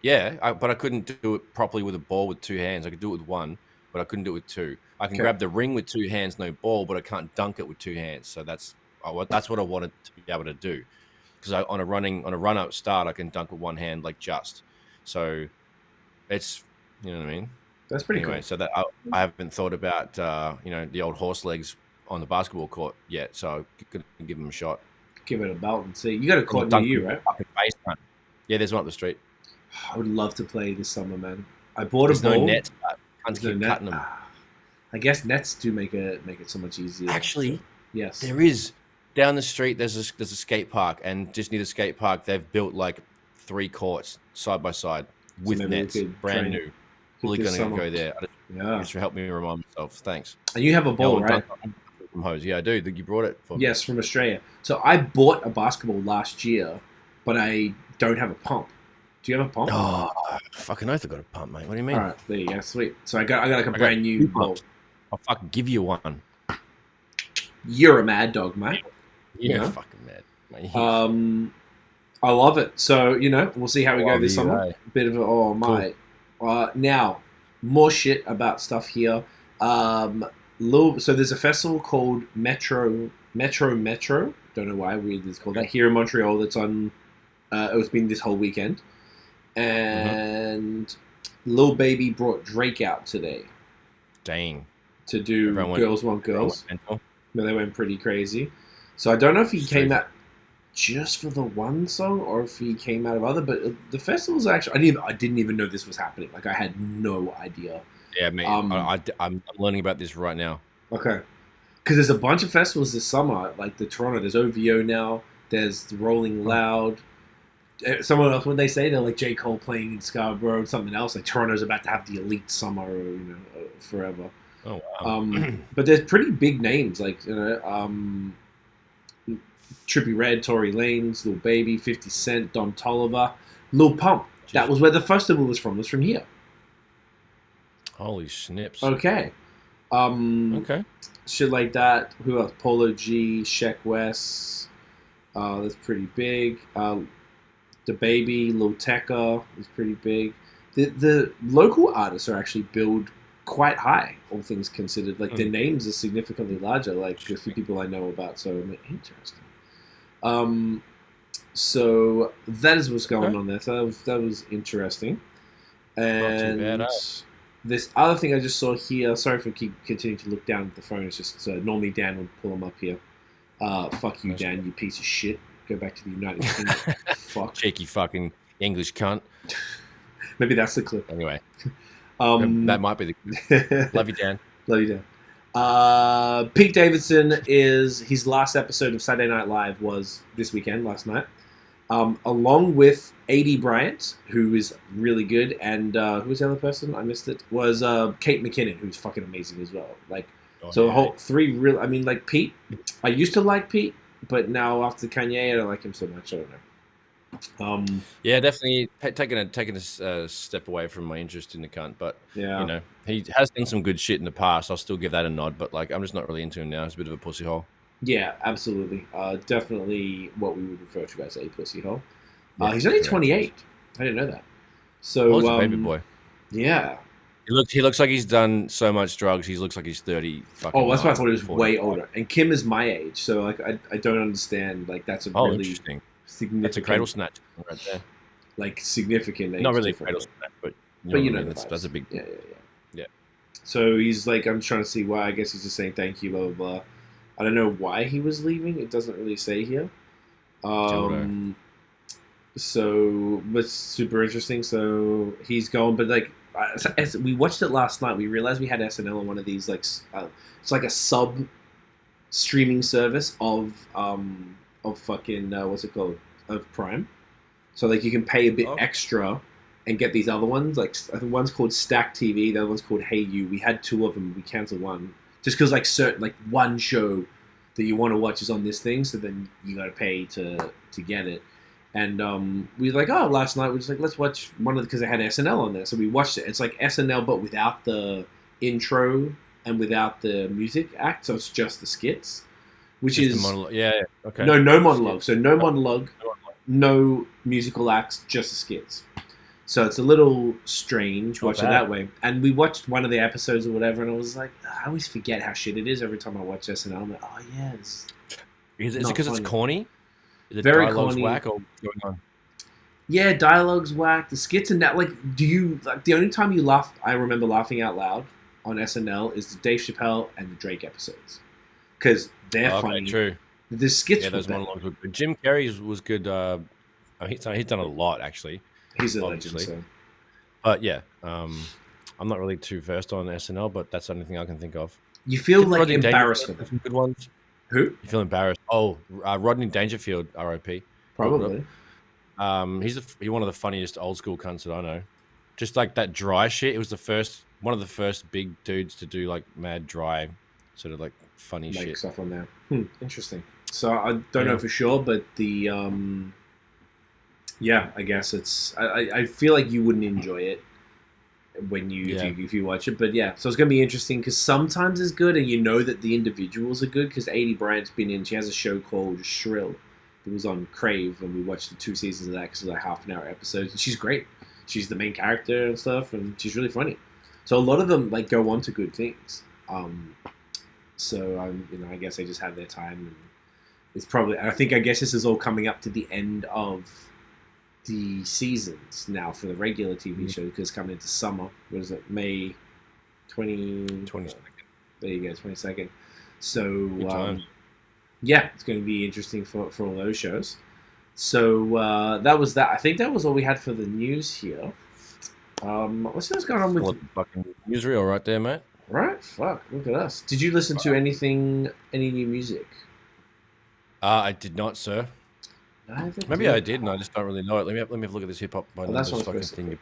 Yeah, but I couldn't do it properly with a ball with two hands. I could do it with one, but I couldn't do it with two. I can grab the ring with two hands, no ball, but I can't dunk it with two hands. So that's what I wanted to be able to do. Because on a run up start, I can dunk with one hand, like just. So it's, you know what I mean. That's pretty cool. So that I haven't thought about the old horse legs on the basketball court yet. So I'm gonna give them a shot. Give it a belt and see. You got a court near you, right? Yeah, there's one up the street. I would love to play this summer, man. I bought a ball. There's no nets, but can't keep cutting them. I guess nets do make it so much easier. Actually, yes, there is. Down the street, there's a skate park, and just near the skate park, they've built like 3 courts side by side with nets, brand new. Really gonna go there. Just to help me remind myself. Thanks. And you have a ball, right? From hose. Yeah, I do. You brought it for me. Yes, from Australia. So I bought a basketball last year, but I don't have a pump. Do you have a pump? Oh, fucking oath I got a pump, mate. What do you mean? All right, there you go. Sweet. So I got like a brand new ball. I'll fucking give you one. You're a mad dog, mate. You're fucking mad. Mate. I love it. So, we'll see how we go this summer. Bit of mate. Now, more shit about stuff here. So there's a festival called Metro. Don't know why weird it's called that. Here in Montreal, that's on. It's been this whole weekend, and Lil Baby brought Drake out today. Dang. To do Girls Want Girls. No, they went pretty crazy. So I don't know if he came out just for the one song or if he came out of other, but the festival's actually I didn't even know this was happening. Like I had no idea. Yeah, man. I'm learning about this right now. Okay. Because there's a bunch of festivals this summer, like the Toronto. There's OVO now. There's the Rolling Loud. Someone else, when they say they're like J. Cole playing in Scarborough and something else, like Toronto's about to have the elite summer, forever. Oh wow! But there's pretty big names like Trippie Redd, Tory Lanez, Lil Baby, 50 Cent, Don Toliver, Lil Pump. That was where the festival was from. It was from here. Holy snips! Okay. Okay. Shit like that. Who else? Polo G, Sheck West. That's pretty big. The Baby, Lil Tecca is pretty big. The local artists are actually billed quite high, all things considered. Like their names are significantly larger. Like a few people I know about. So interesting. So that is what's going on there. So that was interesting. And this other thing I just saw here. Sorry for continuing to look down at the phone. It's just normally Dan would pull them up here. Fuck you, Dan, you piece of shit. Go back to the United Kingdom. Fuck. Cheeky fucking English cunt. Maybe that's the clip. Anyway. That might be the clip. Love you, Dan. Love you, Dan. Pete Davidson his last episode of Saturday Night Live was this weekend, last night. Along with Aidy Bryant, who is really good, and who was the other person? I missed it. Was Kate McKinnon, who's fucking amazing as well. The whole 3 real. I mean, like Pete. I used to like Pete. But now after Kanye, I don't like him so much. I don't know. Yeah, definitely taking a step away from my interest in the cunt. But he has done some good shit in the past. I'll still give that a nod. But I'm just not really into him now. He's a bit of a pussy hole. Yeah, absolutely. Definitely what we would refer to as a pussy hole. He's only 28. I didn't know that. So he's a baby boy. Yeah. He looks like he's done so much drugs. He looks like he's 30. That's why I thought he was way older. And Kim is my age, so I don't understand. Like that's a really interesting. Significant. That's a cradle snatch right there. like significant names. Not really Cradle Smash, but you know, that's a big. Yeah. So he's like, I'm trying to see why. I guess he's just saying thank you, blah blah blah. I don't know why he was leaving. It doesn't really say here. So, but super interesting. So he's going, but like, as we watched it last night, we realized we had SNL on one of these like, it's like a sub streaming service of fucking what's it called, of Prime. So like you can pay a bit extra and get these other ones. Like I think one's called Stack TV, the other one's called Hey You. We had two of them. We canceled one just because like certain like one show that you want to watch is on this thing, so then you got to pay to get it. And we were like, oh, last night we were just like, let's watch one of the, because they had SNL on there, so we watched it. It's like SNL but without the intro and without the music act, so it's just the skits, which just is okay. No monologue. So no monologue, no musical acts, just the skits. So it's a little strange watching it that way. And we watched one of the episodes or whatever, and I was like, I always forget how shit it is every time I watch SNL. I'm like, oh yeah, is it because it's corny? Is it very dialogue's corny. Whack or what's going on? Yeah, dialogue's whack. The skits and that, like, do you like the only time you laugh? I remember laughing out loud on SNL is the Dave Chappelle and the Drake episodes because they're funny. True. The skits, those monologues were good. Jim Carrey's was good. He's done a lot actually. He's a legend. So. But yeah, I'm not really too versed on SNL, but that's the only thing I can think of. You feel like embarrassed for them. Some good ones. Who? You feel embarrassed? Oh, Rodney Dangerfield, R.I.P. Probably. He's one of the funniest old school cunts that I know. Just like that dry shit. It was one of the first big dudes to do like mad dry, sort of like funny shit stuff on there. Interesting. So I don't know for sure, but the I guess it's. I feel like you wouldn't enjoy it when if you watch it, but yeah. So it's gonna be interesting because sometimes it's good, and you know that the individuals are good. Because Aidy Bryant's been in. She has a show called Shrill. It was on Crave, and we watched the 2 seasons of that because it was like half-an-hour episodes. And she's great. She's the main character and stuff, and she's really funny. So a lot of them like go on to good things. So I guess they just have their time, and it's probably. I guess this is all coming up to the end of the seasons now for the regular TV show because coming into summer. What is it? May 22nd. There you go, 22nd. So it's going to be interesting for all those shows. So that was that. I think that was all we had for the news here. Let's see what's going on with the fucking newsreel right there, mate. Right? Fuck, look at us. Did you listen to any new music? I did not, sir. Maybe I did, and I just don't really know it. Let me have a look at this hip hop. That's what fucking thing.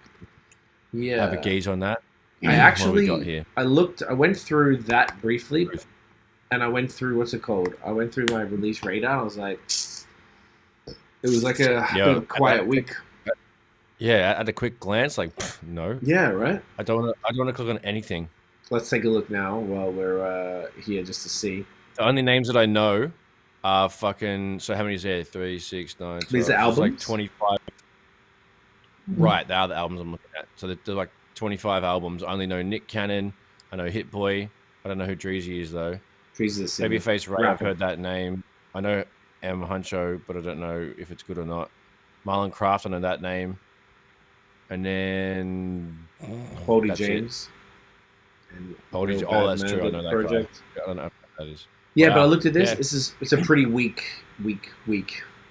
Yeah. Have a gaze on that. I actually, I went through that briefly, and I went through what's it called? I went through my release radar. I was like, it was like a quiet week. Yeah, at a quick glance, like no. Yeah, right. I don't want to click on anything. Let's take a look now while we're here just to see. The only names that I know are fucking. So how many is there? 3, 6, 9, 12. These are albums? Like 25. Right, they are the albums I'm looking at. So they're like 25 albums. I only know Nick Cannon. I know Hit Boy. I don't know who Dreezy is though. Dreezy's a Babyface Ray. I've heard that name. I know M Huncho, but I don't know if it's good or not. Marlon Craft. I know that name. And then Boldy James. Boldy. Oh, that's true. I know that project. Guy. I don't know what that is. Yeah, wow. But I looked at this. Yeah. It's a pretty weak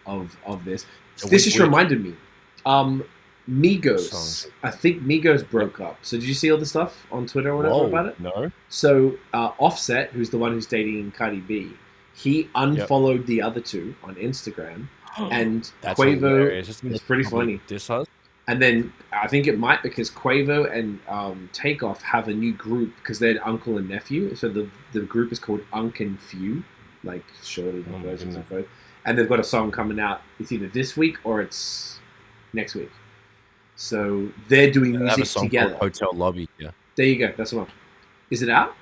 of this. This just reminded me. Migos. Songs. I think Migos broke up. So did you see all the stuff on Twitter or whatever about it? No. So Offset, who's the one who's dating Cardi B, he unfollowed the other two on Instagram, and Quavo. It's pretty funny. And then I think it might because Quavo and Takeoff have a new group because they're uncle and nephew. So the group is called Unc and Few, like shorter versions of both. And they've got a song coming out. It's either this week or it's next week. So they're doing music together. Hotel Lobby, yeah. There you go. That's the one. Is it out?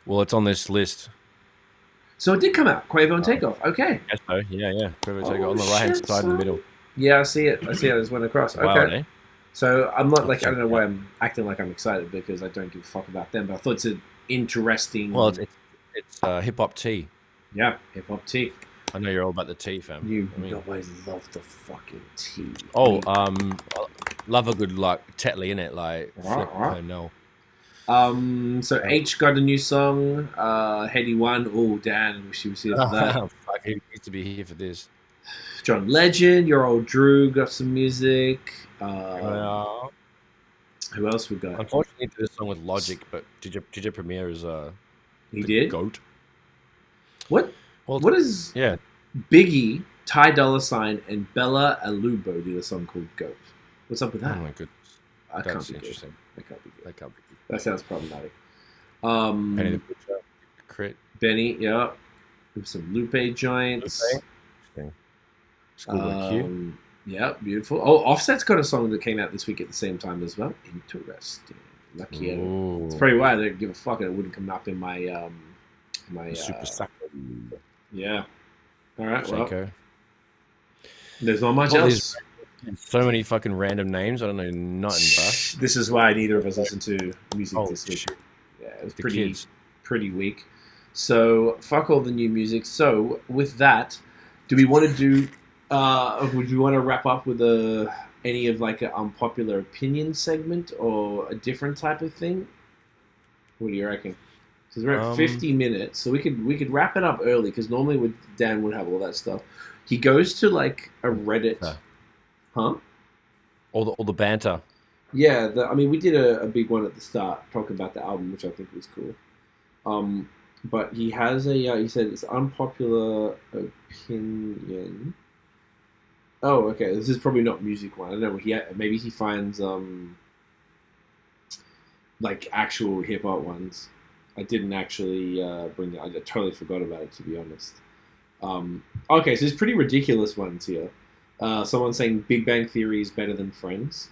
Well, it's on this list. So it did come out. Quavo and Takeoff. Okay. Yes, so yeah. Quavo and Takeoff on the right-hand side in the middle. Yeah, I see it. I just went across. Okay. Wow, eh? So I'm not like, I don't know why I'm acting like I'm excited because I don't give a fuck about them, but I thought it's an interesting... Well, it's hip-hop tea. Yeah, hip-hop tea. I know you're all about the tea, fam. You always love the fucking tea. Oh, love a good like Tetley in it, like flip no. So H got a new song, Heady One. Oh, Dan, I wish he was here for that. Fuck, he needs to be here for this. John Legend, Your Old Drew got some music. Who else we got? Unfortunately, he did a song with Logic, but DJ Premier is he did GOAT. What? Well, what is Biggie, Ty Dolla $ign, and Bella Alubo did a song called GOAT? What's up with that? Oh my goodness, that's interesting. That can't be good. That can't be good. That sounds problematic. Benny the Butcher, Crit. Benny, yeah. There's some Lupe joints. Interesting. Schoolboy Q. Yeah, beautiful. Oh, Offset's got a song that came out this week at the same time as well. Interesting. Lucky. It's probably why I didn't give a fuck and it wouldn't come up in my Super Sucker. Yeah. All right. Well, there's not much else. So many fucking random names. I don't know nothing. But this is why neither of us listen to music this week. Shit. Yeah, it was pretty weak. So fuck all the new music. So with that, do we want to do? Would you want to wrap up with any of like an unpopular opinion segment or a different type of thing? What do you reckon? Because we're at 50 minutes, so we could wrap it up early. Because normally Dan would have all that stuff. He goes to like a Reddit, huh? All the banter. Yeah, we did a big one at the start talking about the album, which I think was cool. But he has he said it's unpopular opinion. Oh, okay. This is probably not music one. I don't know. Maybe he finds like actual hip hop ones. I didn't actually bring that. I totally forgot about it, to be honest. Okay, so there's pretty ridiculous ones here. Someone saying Big Bang Theory is better than Friends.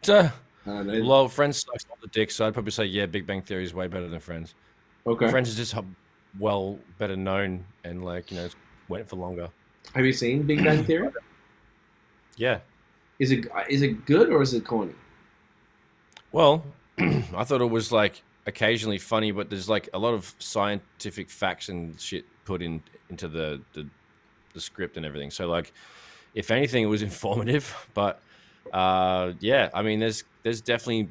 Well, Friends sucks all the dick, so I'd probably say Big Bang Theory is way better than Friends. Okay. Friends is just better known and went for longer. Have you seen Big Bang Theory? Yeah. Is it good or is it corny? Well, I thought it was like occasionally funny, but there's like a lot of scientific facts and shit put into the script and everything. So like, if anything, it was informative. But there's definitely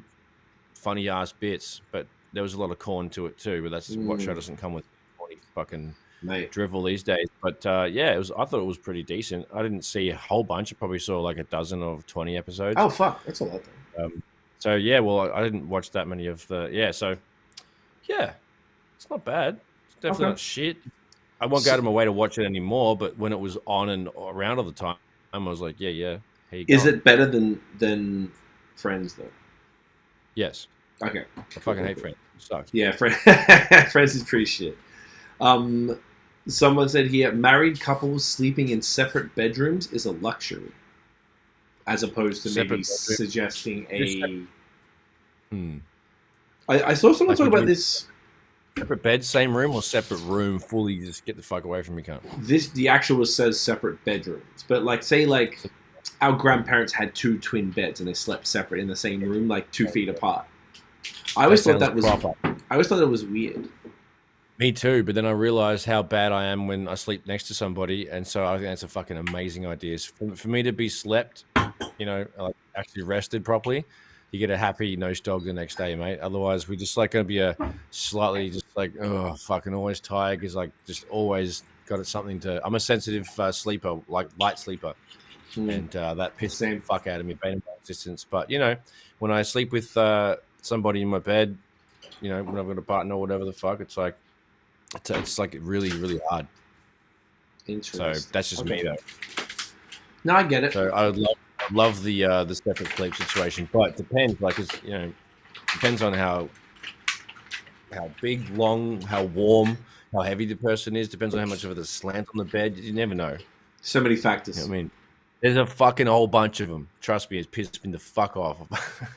funny ass bits, but there was a lot of corn to it too. But that's what show doesn't come with corny fucking drivel these days. But I thought it was pretty decent. I didn't see a whole bunch. I probably saw like a dozen of 20 episodes. Oh fuck, that's a lot though. I didn't watch that many of the it's not bad. It's definitely not shit. I won't go out of my way to watch it anymore, but when it was on and around all the time, I was like, Is it better than Friends though? Yes. Okay. I fucking hate Friends. It sucks. Yeah, Friends is pretty shit. Someone said here, married couples sleeping in separate bedrooms is a luxury, as opposed to maybe suggesting I saw someone talk about this. Separate bed, same room, or separate room, fully just get the fuck away from me, cunt. The actual says separate bedrooms, but like say like our grandparents had 2 twin beds and they slept separate in the same room, like 2 feet apart. I always thought that was weird. Me too, but then I realized how bad I am when I sleep next to somebody, and so I think that's a fucking amazing idea. For me to be slept, like actually rested properly, you get a happy nose dog the next day, mate. Otherwise, we're just like going to be a slightly just like, oh, fucking always tired because like just always got something to. I'm a sensitive sleeper, like light sleeper, and that pisses the fuck out of me, bane of my existence. But when I sleep with somebody in my bed, when I've got a partner or whatever the fuck, it's like really, really hard. Interesting. So that's just me though. No, I get it. So I would love the separate sleep situation, but it depends. Like depends on how big, long, how warm, how heavy the person is. Depends on how much of a slant on the bed. You never know. So many factors. I mean, there's a fucking whole bunch of them. Trust me, it's pissed me the fuck off.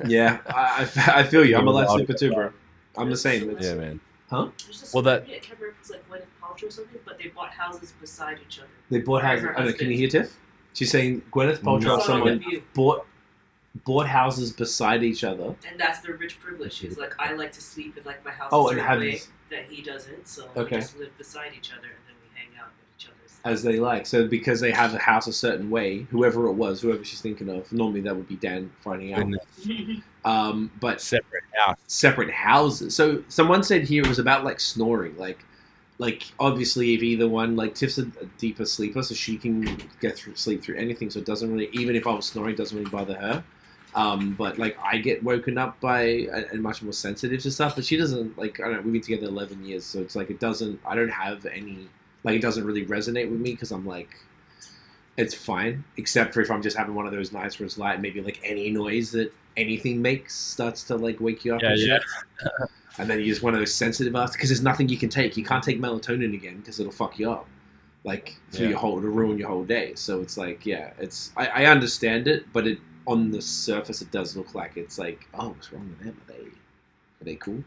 Yeah, I feel you. I'm a light sleeper too, bro. I'm the same. Yeah, man. Huh? Well, I can't remember if it was like Gwyneth Paltrow or something, but they bought houses beside each other. They bought houses. Oh, no, can you hear Tiff? She's saying Gwyneth Paltrow someone bought houses beside each other. And that's their rich privilege. She's like, I like to sleep in like my house and a certain way that he doesn't, so we just live beside each other and then we hang out as they like. So because they have the house a certain way, whoever she's thinking of, normally that would be Dan finding out. But separate houses. So someone said here it was about like snoring, like obviously if either one, like Tiff's a deeper sleeper, so she can sleep through anything. So it doesn't really, even if I was snoring, it doesn't really bother her. But like I get woken up by and much more sensitive to stuff, but she doesn't. Like I don't know, we've been together 11 years, so it's like I don't have any, like it doesn't really resonate with me because I'm like, it's fine, except for if I'm just having one of those nights where it's like maybe like any noise that anything makes starts to like wake you up and shit. And then you're just one of those sensitive ass, because there's nothing you can take. You can't take melatonin again because it'll fuck you up, like it'll ruin your whole day. So it's like, I understand it, but it on the surface it does look like it's like, oh, what's wrong with them? Are they cool?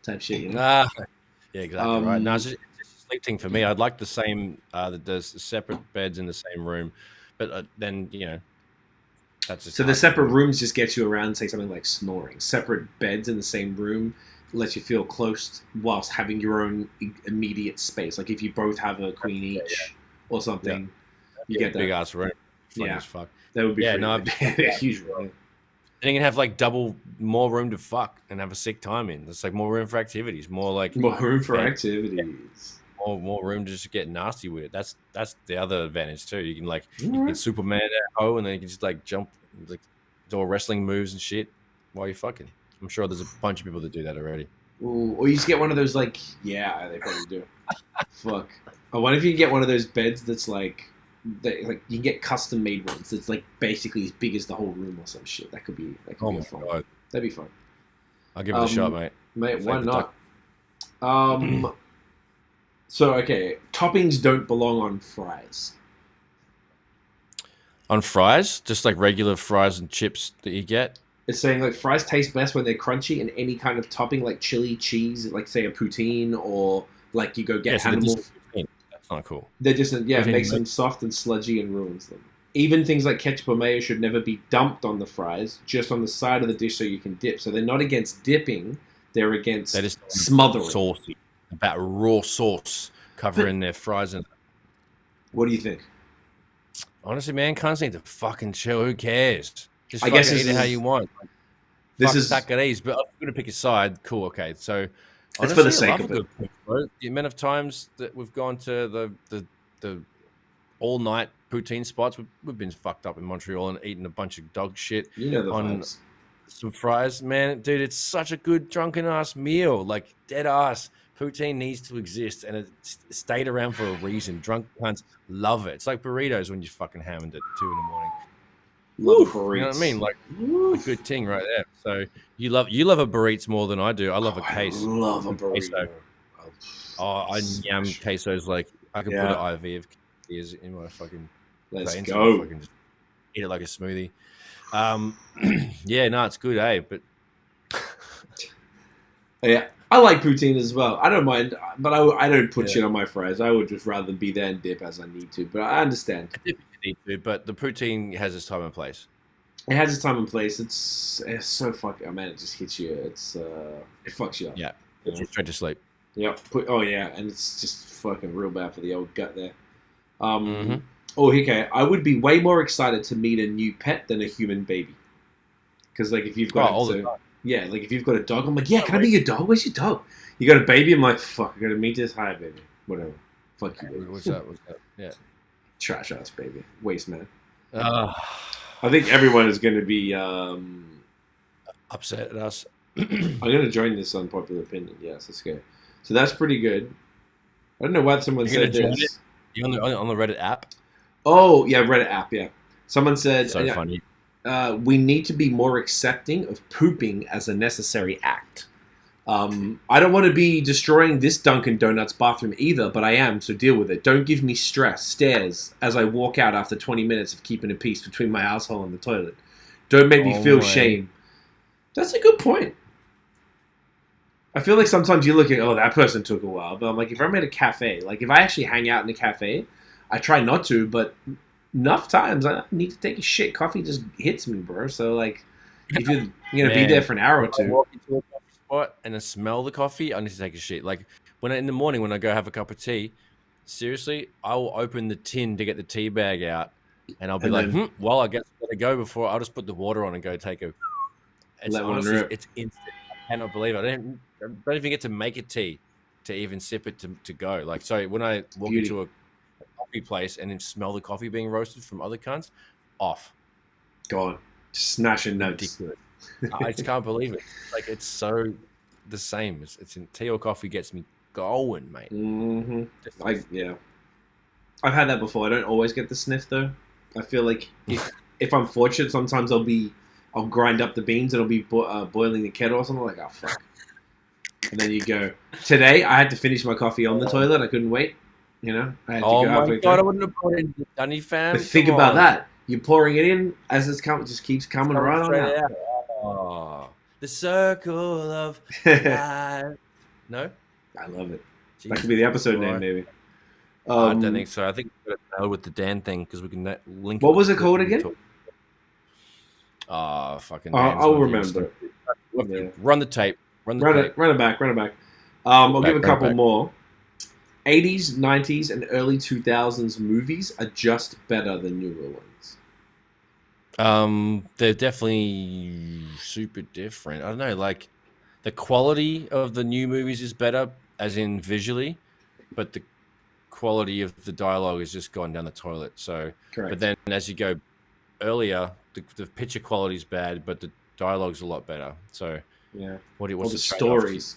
Type shit, you know? Yeah, exactly right. No, it's just a sleep thing for me. I'd like the same. There's separate beds in the same room, but then that's just. So the separate rooms just get you around. Say something like snoring. Separate beds in the same room lets you feel close whilst having your own immediate space. Like if you both have a queen each or something, you get that big ass room. Fun as fuck. That would be a huge room. And you can have like more room to fuck and have a sick time in. It's like more room for activities, more room for activities. More room to just get nasty with it. That's the other advantage too. You can you can Superman at home, and then you can just like jump, like do all wrestling moves and shit while you're fucking. I'm sure there's a bunch of people that do that already. Ooh, or you just get one of those they probably do. Fuck. I wonder if you can get one of those beds that's like you can get custom made ones that's like basically as big as the whole room or some shit. That could be fun. God. That'd be fun. I'll give it a shot, mate. Mate, why not? So okay, toppings don't belong on fries. On fries, just like regular fries and chips that you get. It's saying like fries taste best when they're crunchy, and any kind of topping like chili, cheese, like say a poutine, or like you go get animal. That's not cool. They're just it makes them soft and sludgy and ruins them. Even things like ketchup or mayo should never be dumped on the fries, just on the side of the dish so you can dip. So they're not against dipping; they're against smothering. Saucy, about raw sauce covering their fries. And what do you think? Honestly, man, can't seem to fucking chill. Who cares? Just I guess eat it how you want. This is suck at ease, but I'm going to pick a side. Cool, okay. So it's for the sake of it. The amount of times that we've gone to the all night poutine spots, we've been fucked up in Montreal and eaten a bunch of dog shit on some fries. Man, dude, it's such a good drunken ass meal. Like dead ass. Poutine needs to exist, and it stayed around for a reason. Drunk cunts love it. It's like burritos when you fucking hammered at 2 a.m. Love a burrito. You know what I mean? Like a good thing right there. So you love a burritos more than I do. I love a queso. I love a burrito. I yam quesos like I could put an IV of quesadillas in my fucking. Let's go. Fucking just eat it like a smoothie. It's good, eh? But yeah. I like poutine as well. I don't mind, but I don't put shit on my fries. I would just rather be there and dip as I need to. But I understand. I dip if you need to, but the poutine has its time and place. It has its time and place. It's so fucking. Oh man, it just hits you. It fucks you up. Yeah, it's straight to sleep. Yep. And it's just fucking real bad for the old gut there. Mm-hmm. Oh, okay. I would be way more excited to meet a new pet than a human baby. Because like if you've got if you've got a dog, I'm like, can I be your dog? Where's your dog? You got a baby? I'm like, fuck, I gotta meet this. Hi, baby. Whatever. Fuck you, baby. What's up? Yeah. Trash ass baby. Waste man. I think everyone is gonna be upset at us. I'm gonna join this unpopular opinion. Yes, let's go. So that's pretty good. I don't know why someone said this. You on the Reddit app? Oh yeah, Reddit app. Yeah. Someone said. So funny. We need to be more accepting of pooping as a necessary act. I don't want to be destroying this Dunkin' Donuts bathroom either, but I am, so deal with it. Don't give me stares as I walk out after 20 minutes of keeping a peace between my asshole and the toilet. Don't make me feel shame. That's a good point. I feel like sometimes you look at, that person took a while, but I'm like, if I'm at a cafe, like if I actually hang out in a cafe, I try not to, but enough times I need to take a shit. Coffee just hits me, bro. So like, if you're gonna be there for an hour or two, I walk into a coffee spot and I smell the coffee, I need to take a shit. Like in the morning when I go have a cup of tea, seriously, I will open the tin to get the tea bag out, and I'll be And like, then- well, I guess I gotta go before I'll just put the water on and go take a. It's Let one honestly, rip. it's instant. I cannot believe it. I don't even get to make a tea to even sip it to go. Like, so when I walk Beauty. into a coffee place and then smell the coffee being roasted from other cunts, off. God, smashing notes. Ridiculous. I just can't believe it. Like, it's so the same. It's in tea or coffee gets me going, mate. Mm-hmm. Yeah, I've had that before. I don't always get the sniff though. I feel like if I'm fortunate, sometimes I'll grind up the beans and I'll be boiling the kettle or something. Like, oh fuck. And then you go. Today I had to finish my coffee on the toilet. I couldn't wait. You know. I had to Oh go my halfway god! through. I wouldn't have put it in the Dunny fam. But think Come about on. that. You're pouring it in as it's coming. It just keeps coming right on Straight out. out. Oh, the circle of life. No, I love it. That Jesus could be the episode name, Christ. maybe. I don't think so. I think we're going to know with the Dan thing because we can link. What with was the it called clip we again? talk- fucking. I'll remember. Yeah. Run the tape. Run the Run tape. it back. I'll give a Run it couple back. more. 80s, 90s, and early 2000s movies are just better than newer ones. They're definitely super different. I don't know, like the quality of the new movies is better, as in visually, but the quality of the dialogue has just gone down the toilet. So, Correct. but then as you go earlier, the picture quality is bad, but the dialogue's a lot better. So, Yeah. what's All the trade-off? stories.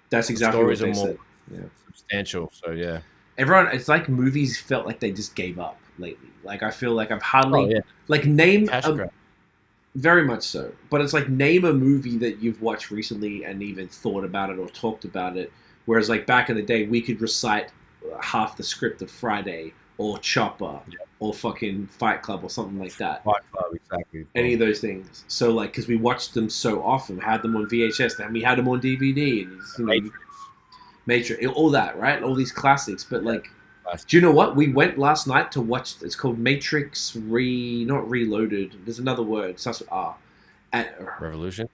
That's exactly what stories they are more said. Yeah. substantial. So yeah. Everyone, it's like movies felt like they just gave up lately. Like I feel like I've hardly Oh yeah. like name Cash a, grab. very much so. But it's like name a movie that you've watched recently and even thought about it or talked about it. Whereas like back in the day, we could recite half the script of Friday or Chopper or fucking Fight Club or something like that. Fight Club, exactly. Any of those things. So like, because we watched them so often, had them on VHS, then we had them on DVD, and you know, Matrix, all that, right? All these classics. But like, do you know what? We went last night to watch. It's called Matrix not Reloaded. There's another word. Starts with R. Revolution.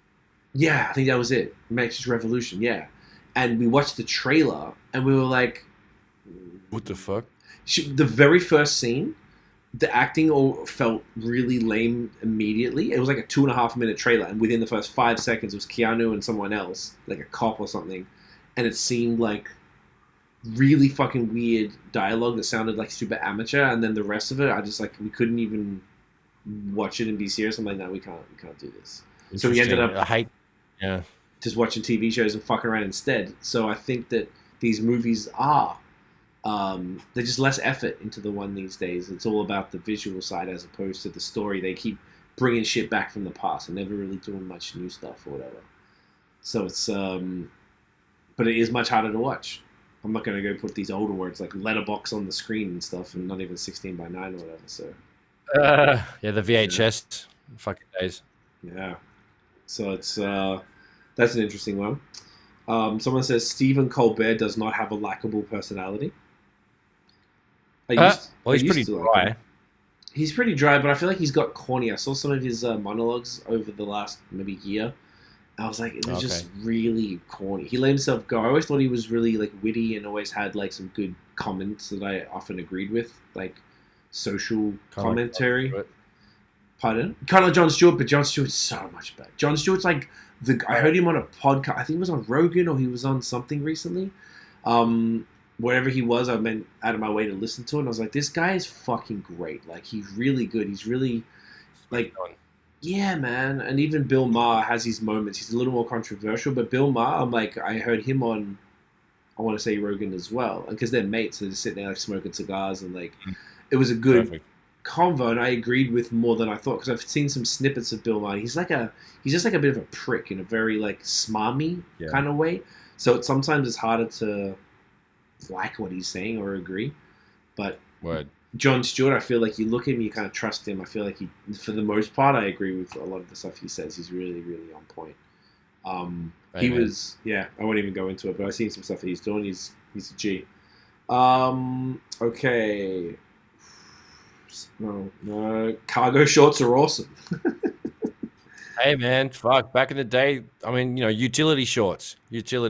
Yeah, I think that was it. Matrix Revolution. Yeah, and we watched the trailer, and we were like, What the fuck? the very first scene, the acting all felt really lame immediately. It was like a 2.5 minute trailer, and within the first 5 seconds, it was Keanu and someone else, like a cop or something, and it seemed like really fucking weird dialogue that sounded like super amateur. And then the rest of it, I just like we couldn't even watch it and be serious. I'm like, no, we can't do this. So we ended up just watching TV shows and fucking around instead. So I think that these movies are. They're just less effort into the one these days. It's all about the visual side as opposed to the story. They keep bringing shit back from the past and never really doing much new stuff or whatever. So it's, but it is much harder to watch. I'm not going to go put these older words like letterbox on the screen and stuff, and not even 16:9 or whatever. So yeah, the VHS fucking days. Yeah. So it's that's an interesting one. Someone says Stephen Colbert does not have a likable personality. Well, he's pretty dry. He's pretty dry, but I feel like he's got corny. I saw some of his monologues over the last maybe year. I was like, it was just really corny. He let himself go. I always thought he was really like witty and always had like some good comments that I often agreed with, like social commentary. Pardon? Kind of like Jon Stewart, but Jon Stewart's so much better. Jon Stewart's like I heard him on a podcast. I think it was on Rogan or he was on something recently. Wherever he was, I went out of my way to listen to it. And I was like, this guy is fucking great. Like, he's really good. He's really, like, yeah, man. And even Bill Maher has his moments. He's a little more controversial. But Bill Maher, I'm like, I heard him on, I want to say Rogan as well. Because they're mates. So they're just sitting there, like, smoking cigars. And, like, it was a good convo. And I agreed with more than I thought. Because I've seen some snippets of Bill Maher. He's just like a bit of a prick in a very, like, smarmy kind of way. So sometimes it's harder to like what he's saying or agree, but Jon Stewart, I feel like you look at him, you kind of trust him. I feel like for the most part, I agree with a lot of the stuff he says. He's really, really on point. He was, I won't even go into it, but I've seen some stuff that he's doing. He's a G. Okay. No. Cargo shorts are awesome. Hey man, fuck. Back in the day, I mean, utility shorts. That's all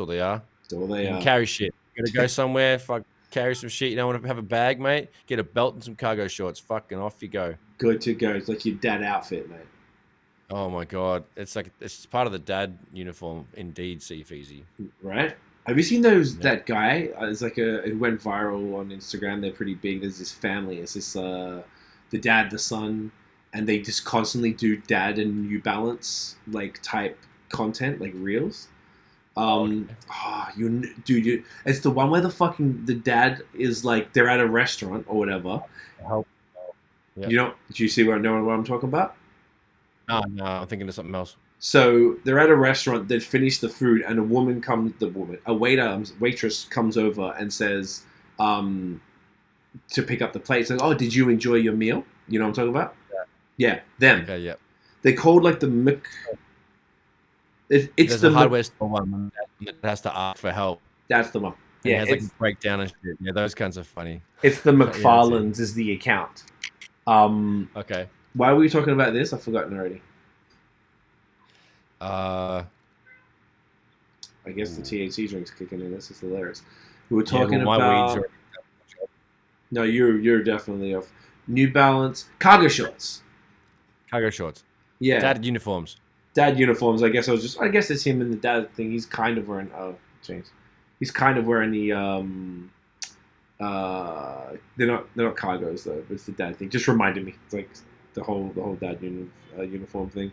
they are. That's all they are. Carry shit. You gotta go somewhere. Fuck. carry some shit. You don't want to have a bag, mate? Get a belt and some cargo shorts. Fucking off you go. Good to go. It's like your dad outfit, mate. Oh my god, it's like it's part of the dad uniform, indeed. CFeezy, right? Have you seen those? Yeah. That guy is like it went viral on Instagram. They're pretty big. There's this family. It's this the dad, the son, and they just constantly do dad and New Balance like type content, like reels. It's the one where the dad is like they're at a restaurant or whatever. Yeah. You know? Do you see what I'm talking about? No, I'm thinking of something else. So they're at a restaurant. They've finished the food, and a waitress comes over and says, to pick up the plate. Like, oh, did you enjoy your meal? You know what I'm talking about? Yeah, them. Okay, yeah. They called like the it's the hardware store one that has to ask for help. That's the one. And it has like a breakdown and shit. Yeah, those kinds are funny. It's the McFarlane's is the account. Okay. Why were we talking about this? I've forgotten already. I guess the THC drink's kicking in. This is hilarious. We were talking about. No, you're definitely off. New Balance cargo shorts. Cargo shorts. Yeah. Dad uniforms. Dad uniforms. I guess it's him and the dad thing. He's kind of wearing. Oh, James. He's kind of wearing the. They're not cargos though. But it's the dad thing. Just reminded me. It's like the whole dad uniform thing.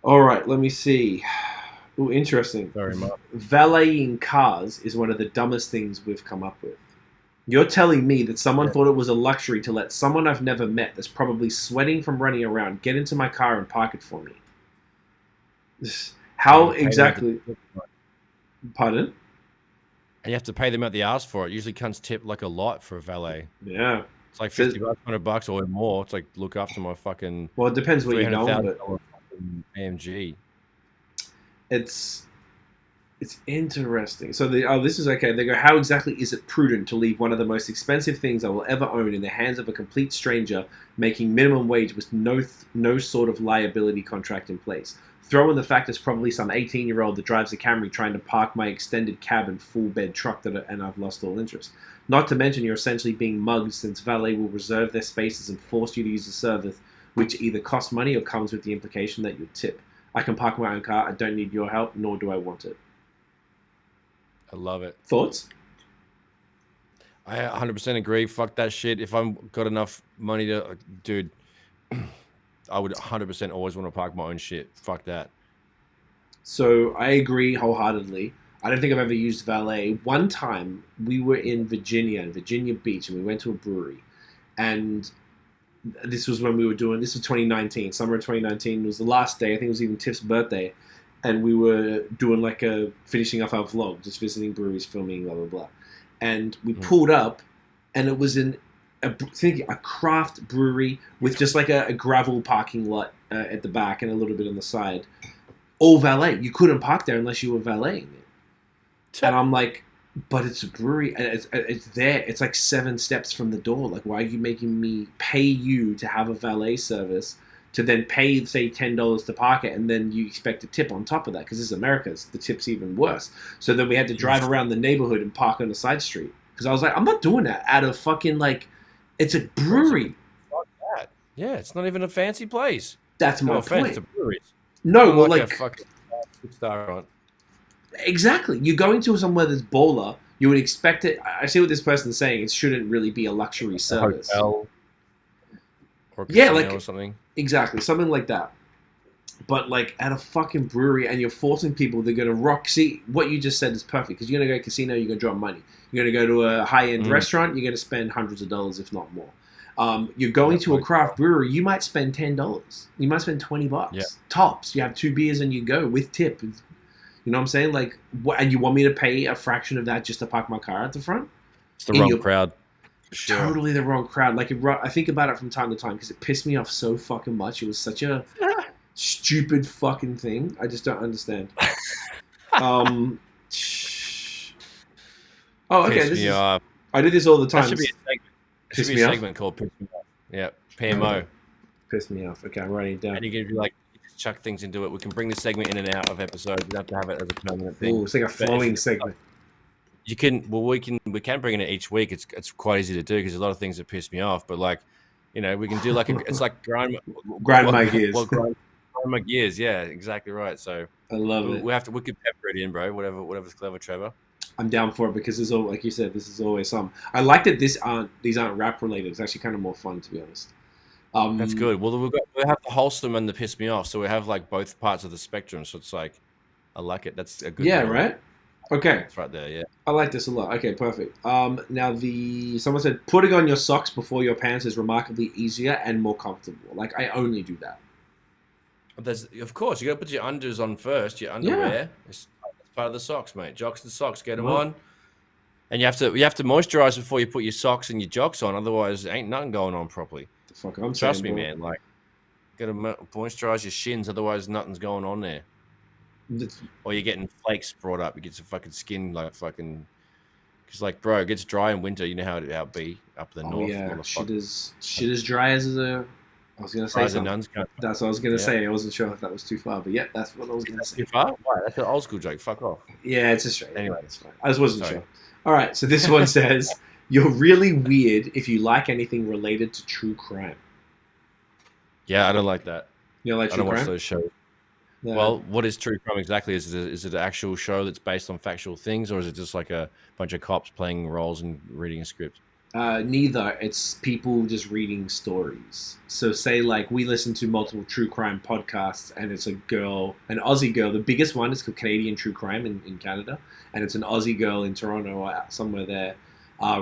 All right, let me see. Ooh, interesting. Very much. Valeting cars is one of the dumbest things we've come up with. You're telling me that someone thought it was a luxury to let someone I've never met that's probably sweating from running around get into my car and park it for me. How exactly? Pardon? And you have to pay them at the ass for it. Usually cunts tip like a lot for a valet. Yeah. It's like $50, $100 or more. It's like, look after my fucking... Well, it depends what you're going with. AMG. It's interesting. So this is okay. They go, how exactly is it prudent to leave one of the most expensive things I will ever own in the hands of a complete stranger making minimum wage with no sort of liability contract in place? Throw in the fact it's probably some 18-year-old that drives a Camry trying to park my extended cab and full bed truck and I've lost all interest. Not to mention you're essentially being mugged since valet will reserve their spaces and force you to use a service which either costs money or comes with the implication that you'll tip. I can park my own car. I don't need your help, nor do I want it. I love it. Thoughts? I 100% agree. Fuck that shit. If I've got enough money to... Dude, I would 100% always want to park my own shit. Fuck that. So I agree wholeheartedly. I don't think I've ever used valet. One time we were in Virginia Beach, and we went to a brewery. And this was when we were doing... This was 2019. Summer of 2019. It was the last day. I think it was even Tiff's birthday. And we were doing like finishing off our vlog, just visiting breweries, filming, blah, blah, blah. And we pulled up, and it was a craft brewery with just like a gravel parking lot at the back and a little bit on the side. All valet. You couldn't park there unless you were valeting it. And I'm like, but it's a brewery, and it's there. It's like 7 steps from the door. Like, why are you making me pay you to have a valet service to then pay, say, $10 to park it, and then you expect a tip on top of that? Because this is America, the tip's even worse. So then we had to drive around the neighborhood and park on a side street. Because I was like, I'm not doing that out of fucking, like, it's a brewery. Fuck that. Yeah, it's not even a fancy place. That's my point. To breweries. No, well, like... a fucking star on. Exactly. You're going to somewhere that's baller, you would expect it... I see what this person's saying. It shouldn't really be a luxury service. Hotel. Or casino or something. Exactly, something like that. But like at a fucking brewery, and you're forcing people, they're gonna rock. See, what you just said is perfect, because you're gonna go to a casino, you're gonna drop money. You're gonna go to a high-end restaurant, you're gonna spend hundreds of dollars, if not more. You're going to a craft brewery, you might spend $10. You might spend $20 tops. You have 2 beers and you go with tip. You know what I'm saying? Like, and you want me to pay a fraction of that just to park my car at the front? It's the wrong crowd. Sure. Totally the wrong crowd. Like, I think about it from time to time because it pissed me off so fucking much. It was such a stupid fucking thing. I just don't understand. Oh, okay. I do this all the time. That should be a segment. It should be a segment called Piss Me Off. Yeah, PMO. Piss me off. Okay, I'm writing it down. And you can like chuck things into it. We can bring this segment in and out of episodes. We don't have to have it as a permanent thing. Ooh, it's like a flowing segment. we can bring it in each week. It's quite easy to do because there's a lot of things that piss me off. But like, you know, we can do like it's like grind my gears. Grind my gears. Yeah, exactly right. So I love it. We could pepper it in, bro. Whatever's clever, Trevor. I'm down for it because there's all, like you said, this is always some. I like that these aren't rap related. It's actually kind of more fun, to be honest. That's good. Well, we have the wholesome and the piss me off, so we have like both parts of the spectrum. So it's like, I like it. That's a good. Yeah, deal. Right. Okay. It's right there. Yeah. I like this a lot. Okay, perfect. Now someone said putting on your socks before your pants is remarkably easier and more comfortable. Like I only do that. Of course, you got to put your unders on first. Your underwear. Yeah. It's part of the socks, mate. Jocks and socks, get them on. And you have to moisturize before you put your socks and your jocks on. Otherwise, ain't nothing going on properly. The fuck I'm Trust saying, me, man. Like, gotta moisturize your shins. Otherwise, nothing's going on there. Or you're getting flakes brought up. You get some fucking skin like fucking. Because like, bro, it gets dry in winter. You know how it be up the north. Yeah, shit is dry as a. I was gonna say something. That's what I was gonna say. I wasn't sure if that was too far, but yeah, that's what I was gonna say. Too far? Why? That's an old school joke. Fuck off. Yeah, it's a straight. Anyway, it's fine. I just wasn't sure. All right, so this one says you're really weird if you like anything related to true crime. Yeah, I don't like that. You don't like true crime? I don't watch those shows. No. Well, what is true crime exactly? Is it an actual show that's based on factual things, or is it just like a bunch of cops playing roles and reading a script? Neither. It's people just reading stories. So say like we listen to multiple true crime podcasts and it's an Aussie girl. The biggest one is Canadian True Crime in Canada. And it's an Aussie girl in Toronto or somewhere there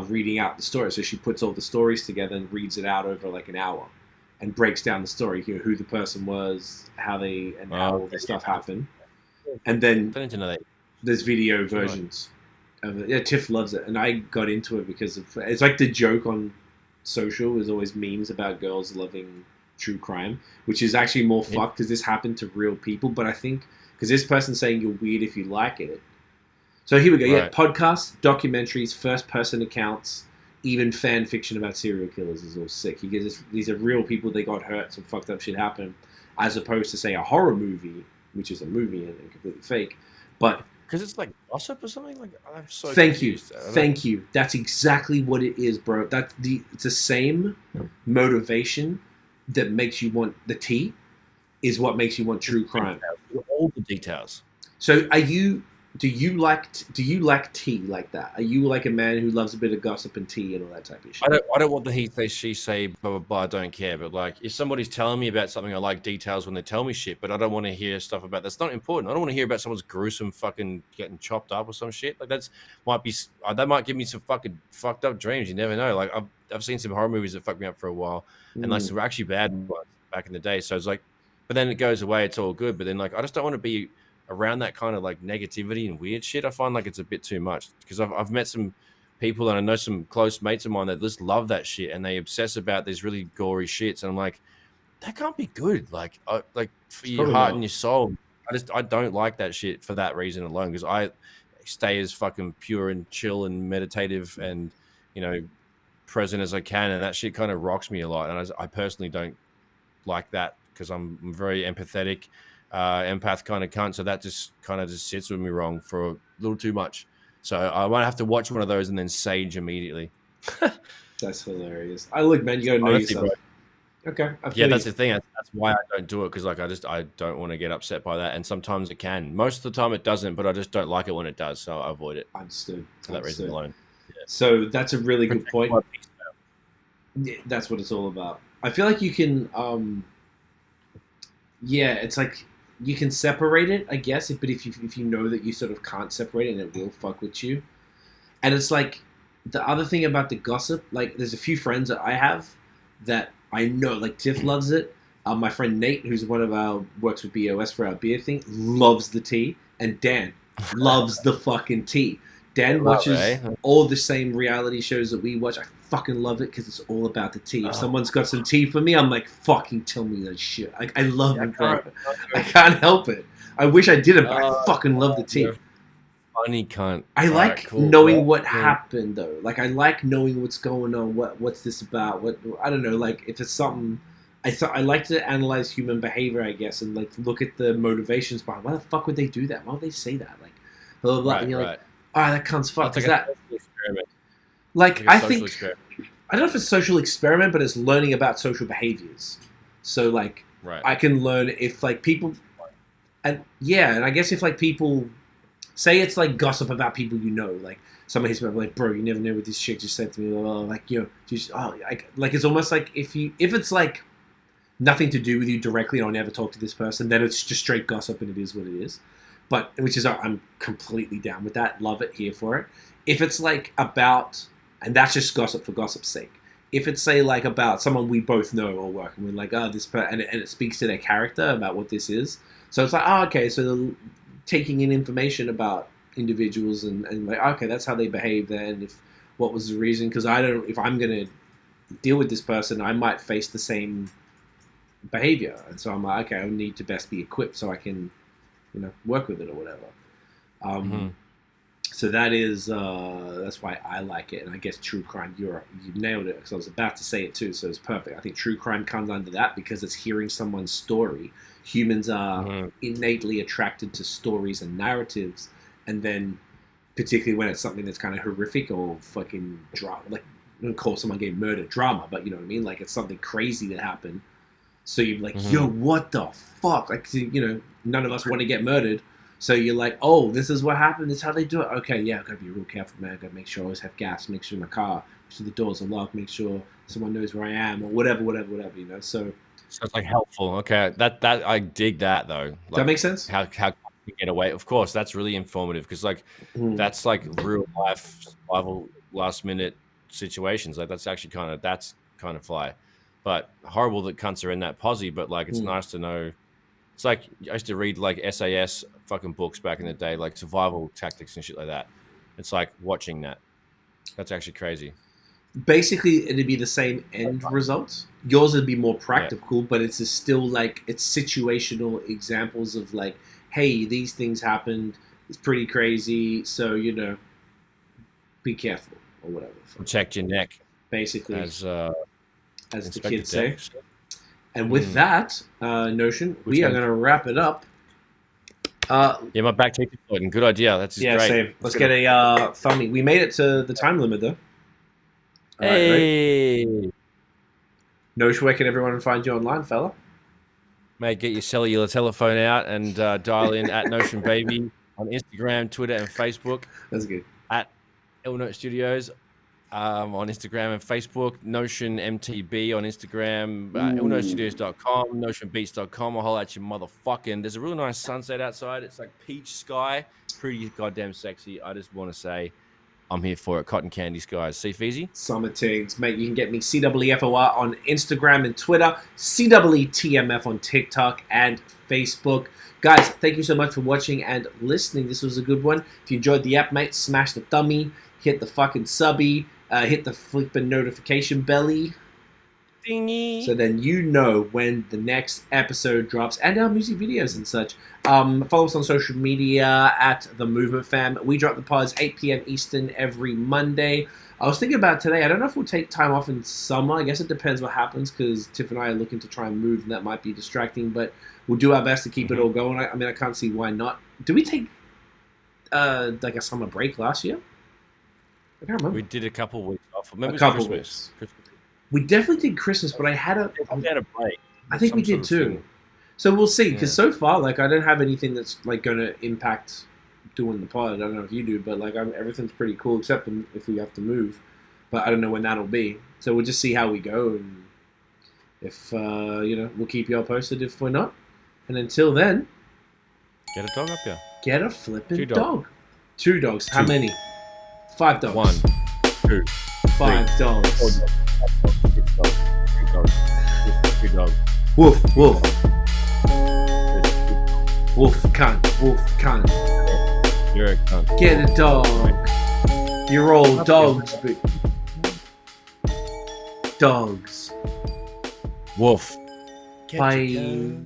reading out the story. So she puts all the stories together and reads it out over like an hour and breaks down the story, you know, who the person was, how all the stuff happened. And then there's video versions. Yeah, Tiff loves it, and I got into it because it's like the joke on social. There's always memes about girls loving true crime, which is actually more fucked because this happened to real people. But I think because this person's saying you're weird if you like it. So here we go. Right. Yeah, podcasts, documentaries, first-person accounts, even fan fiction about serial killers is all sick. These are real people. They got hurt, some fucked up shit happened, as opposed to say a horror movie, which is a movie and completely fake, but. Because it's like gossip or something. Like I'm so. Thank you. That's exactly what it is, bro. It's the same motivation that makes you want the tea, is what makes you want true crime. All the details. So, do you like tea like that? Are you like a man who loves a bit of gossip and tea and all that type of shit? I don't want the he say she say blah blah blah. I don't care. But like, if somebody's telling me about something, I like details when they tell me shit. But I don't want to hear stuff about that's not important. I don't want to hear about someone's gruesome fucking getting chopped up or some shit. Like that might give me some fucking fucked up dreams. You never know. Like I've seen some horror movies that fucked me up for a while, and like some were actually bad ones back in the day. So it's like, but then it goes away. It's all good. But then like, I just don't want to be around that kind of like negativity and weird shit. I find like it's a bit too much because I've met some people and I know some close mates of mine that just love that shit and they obsess about these really gory shits. And I'm like, that can't be good. Like for your heart and your soul. I don't like that shit for that reason alone because I stay as fucking pure and chill and meditative and, you know, present as I can. And that shit kind of rocks me a lot. And I personally don't like that because I'm very empathetic. Empath kind of cunt, so that just sits with me wrong for a little too much. So I might have to watch one of those and then sage immediately. That's hilarious. Look, man, you gotta know yourself. Bro. Okay. Yeah, that's the thing. That's why I don't do it because like I don't want to get upset by that, and sometimes it can. Most of the time it doesn't, but I just don't like it when it does, so I avoid it. Understood. For that reason alone. Yeah. So that's a really good point. Yeah, that's what it's all about. I feel like you can. Yeah, it's like. You can separate it, I guess, but if you know that you sort of can't separate it and it will fuck with you. And it's like, the other thing about the gossip, like, there's a few friends that I have that I know, like, Tiff loves it. My friend Nate, who's works with BOS for our beer thing, loves the tea. And Dan loves the fucking tea. Dan watches all the same reality shows that we watch. I fucking love it because it's all about the tea. If someone's got some tea for me, I'm like, fucking tell me that shit. I love it, bro. I can't help it. I wish I didn't, but I fucking love the tea. Funny cunt. I like knowing what happened, though. Like, I like knowing what's going on. What's this about? I don't know. Like, if it's something... I like to analyze human behavior, I guess, and, like, look at the motivations behind why the fuck would they do that? Why would they say that? Like, blah, blah, blah. And you're like, that cunt's fucked. That's Is like that a social experiment. like Like a I social think experiment. I don't know if it's social experiment, but it's learning about social behaviors. So like Right. I can learn if like people, and I guess if like people say it's like gossip about people you know, like somebody hits me up like, bro, you never know what this shit just said to me, like just like it's almost like if it's like nothing to do with you directly, and I'll never talk to this person, then it's just straight gossip and it is what it is. But which is I'm completely down with that, love it, here for it. If it's like about, and that's just gossip for gossip's sake. If it's say like about someone we both know or work, and we're like, this and it speaks to their character about what this is. So it's like, okay, so they're taking in information about individuals and like, okay, that's how they behave then. If what was the reason? Because if I'm gonna deal with this person, I might face the same behavior, and so I'm like, okay, I need to best be equipped so I can, work with it or whatever. So that is that's why I like it, and I guess true crime. You nailed it, because I was about to say it too, so it's perfect. I think true crime comes under that because it's hearing someone's story. Humans are innately attracted to stories and narratives, and then particularly when it's something that's kind of horrific or fucking drama, like I'm gonna call someone getting murdered drama, but you know what I mean, like it's something crazy that happened. So you're like, yo, what the fuck? Like, none of us want to get murdered. So you're like, oh, this is what happened. This is how they do it. Okay, yeah, I've got to be real careful, man. I've got to make sure I always have gas. Make sure my car, make sure the doors are locked. Make sure someone knows where I am, or whatever. So it's like helpful. Okay, that I dig that though. Like, does that make sense? How you get away? Of course, that's really informative because like that's like real life survival, last minute situations. Like that's kind of fly. But horrible that cunts are in that posse. But like it's nice to know. It's like I used to read like SAS fucking books back in the day, like survival tactics and shit like that. It's like watching that. That's actually crazy. Basically, it'd be the same end result. Yours would be more practical, but it's still like it's situational examples of like, hey, these things happened. It's pretty crazy, so be careful or whatever. Protect your neck, basically, as the kids say. And with that notion, we are going to wrap it up. My back teeth is floating. Good idea. That's great. Same. Let's get a thumbie. We made it to the time limit, though. Hey. Right. Nosh, where can everyone find you online, fella? Mate, get your cellular telephone out and dial in at Notion Baby on Instagram, Twitter, and Facebook. That's good. At Illnote Studios on Instagram and Facebook, Notion MTB on Instagram, illnotestudios.com, notionbeats.com. I'll holler at you, motherfucking. There's a really nice sunset outside. It's like peach sky. Pretty goddamn sexy. I just want to say I'm here for it. Cotton candy skies. See, Feezy? Summer Tings. Mate, you can get me CEEFOR on Instagram and Twitter, CEETMF on TikTok and Facebook. Guys, thank you so much for watching and listening. This was a good one. If you enjoyed the app, mate, smash the thummy, hit the fucking subby, hit the flipping notification belly. Dingy. So then you know when the next episode drops and our music videos and such. Follow us on social media at The Movement Fam. We drop the pods 8 p.m. Eastern every Monday. I was thinking about today. I don't know if we'll take time off in summer. I guess it depends what happens because Tiff and I are looking to try and move and that might be distracting. But we'll do our best to keep it all going. I mean, I can't see why not. Did we take like a summer break last year? I can't remember. We did a couple weeks off. Maybe a couple Christmas. weeks. We definitely did Christmas, but I had a break. I think we did too. So we'll see, because so far, like, I don't have anything that's like going to impact doing the pod. I don't know if you do, but like everything's pretty cool, except if we have to move. But I don't know when that'll be. So we'll just see how we go, and if we'll keep y'all posted if we're not. And until then, get a dog up here. Get a flipping dog. 2 dogs. How many? 5 dogs. 1, 2, 5 dogs. 4 dogs. 6 dogs. 3 dogs. 3 dogs. Woof, woof. Wolf cunt. Wolf cunt. You're a cunt. Get a dog. You're all dogs, but dogs. Wolf. Bye.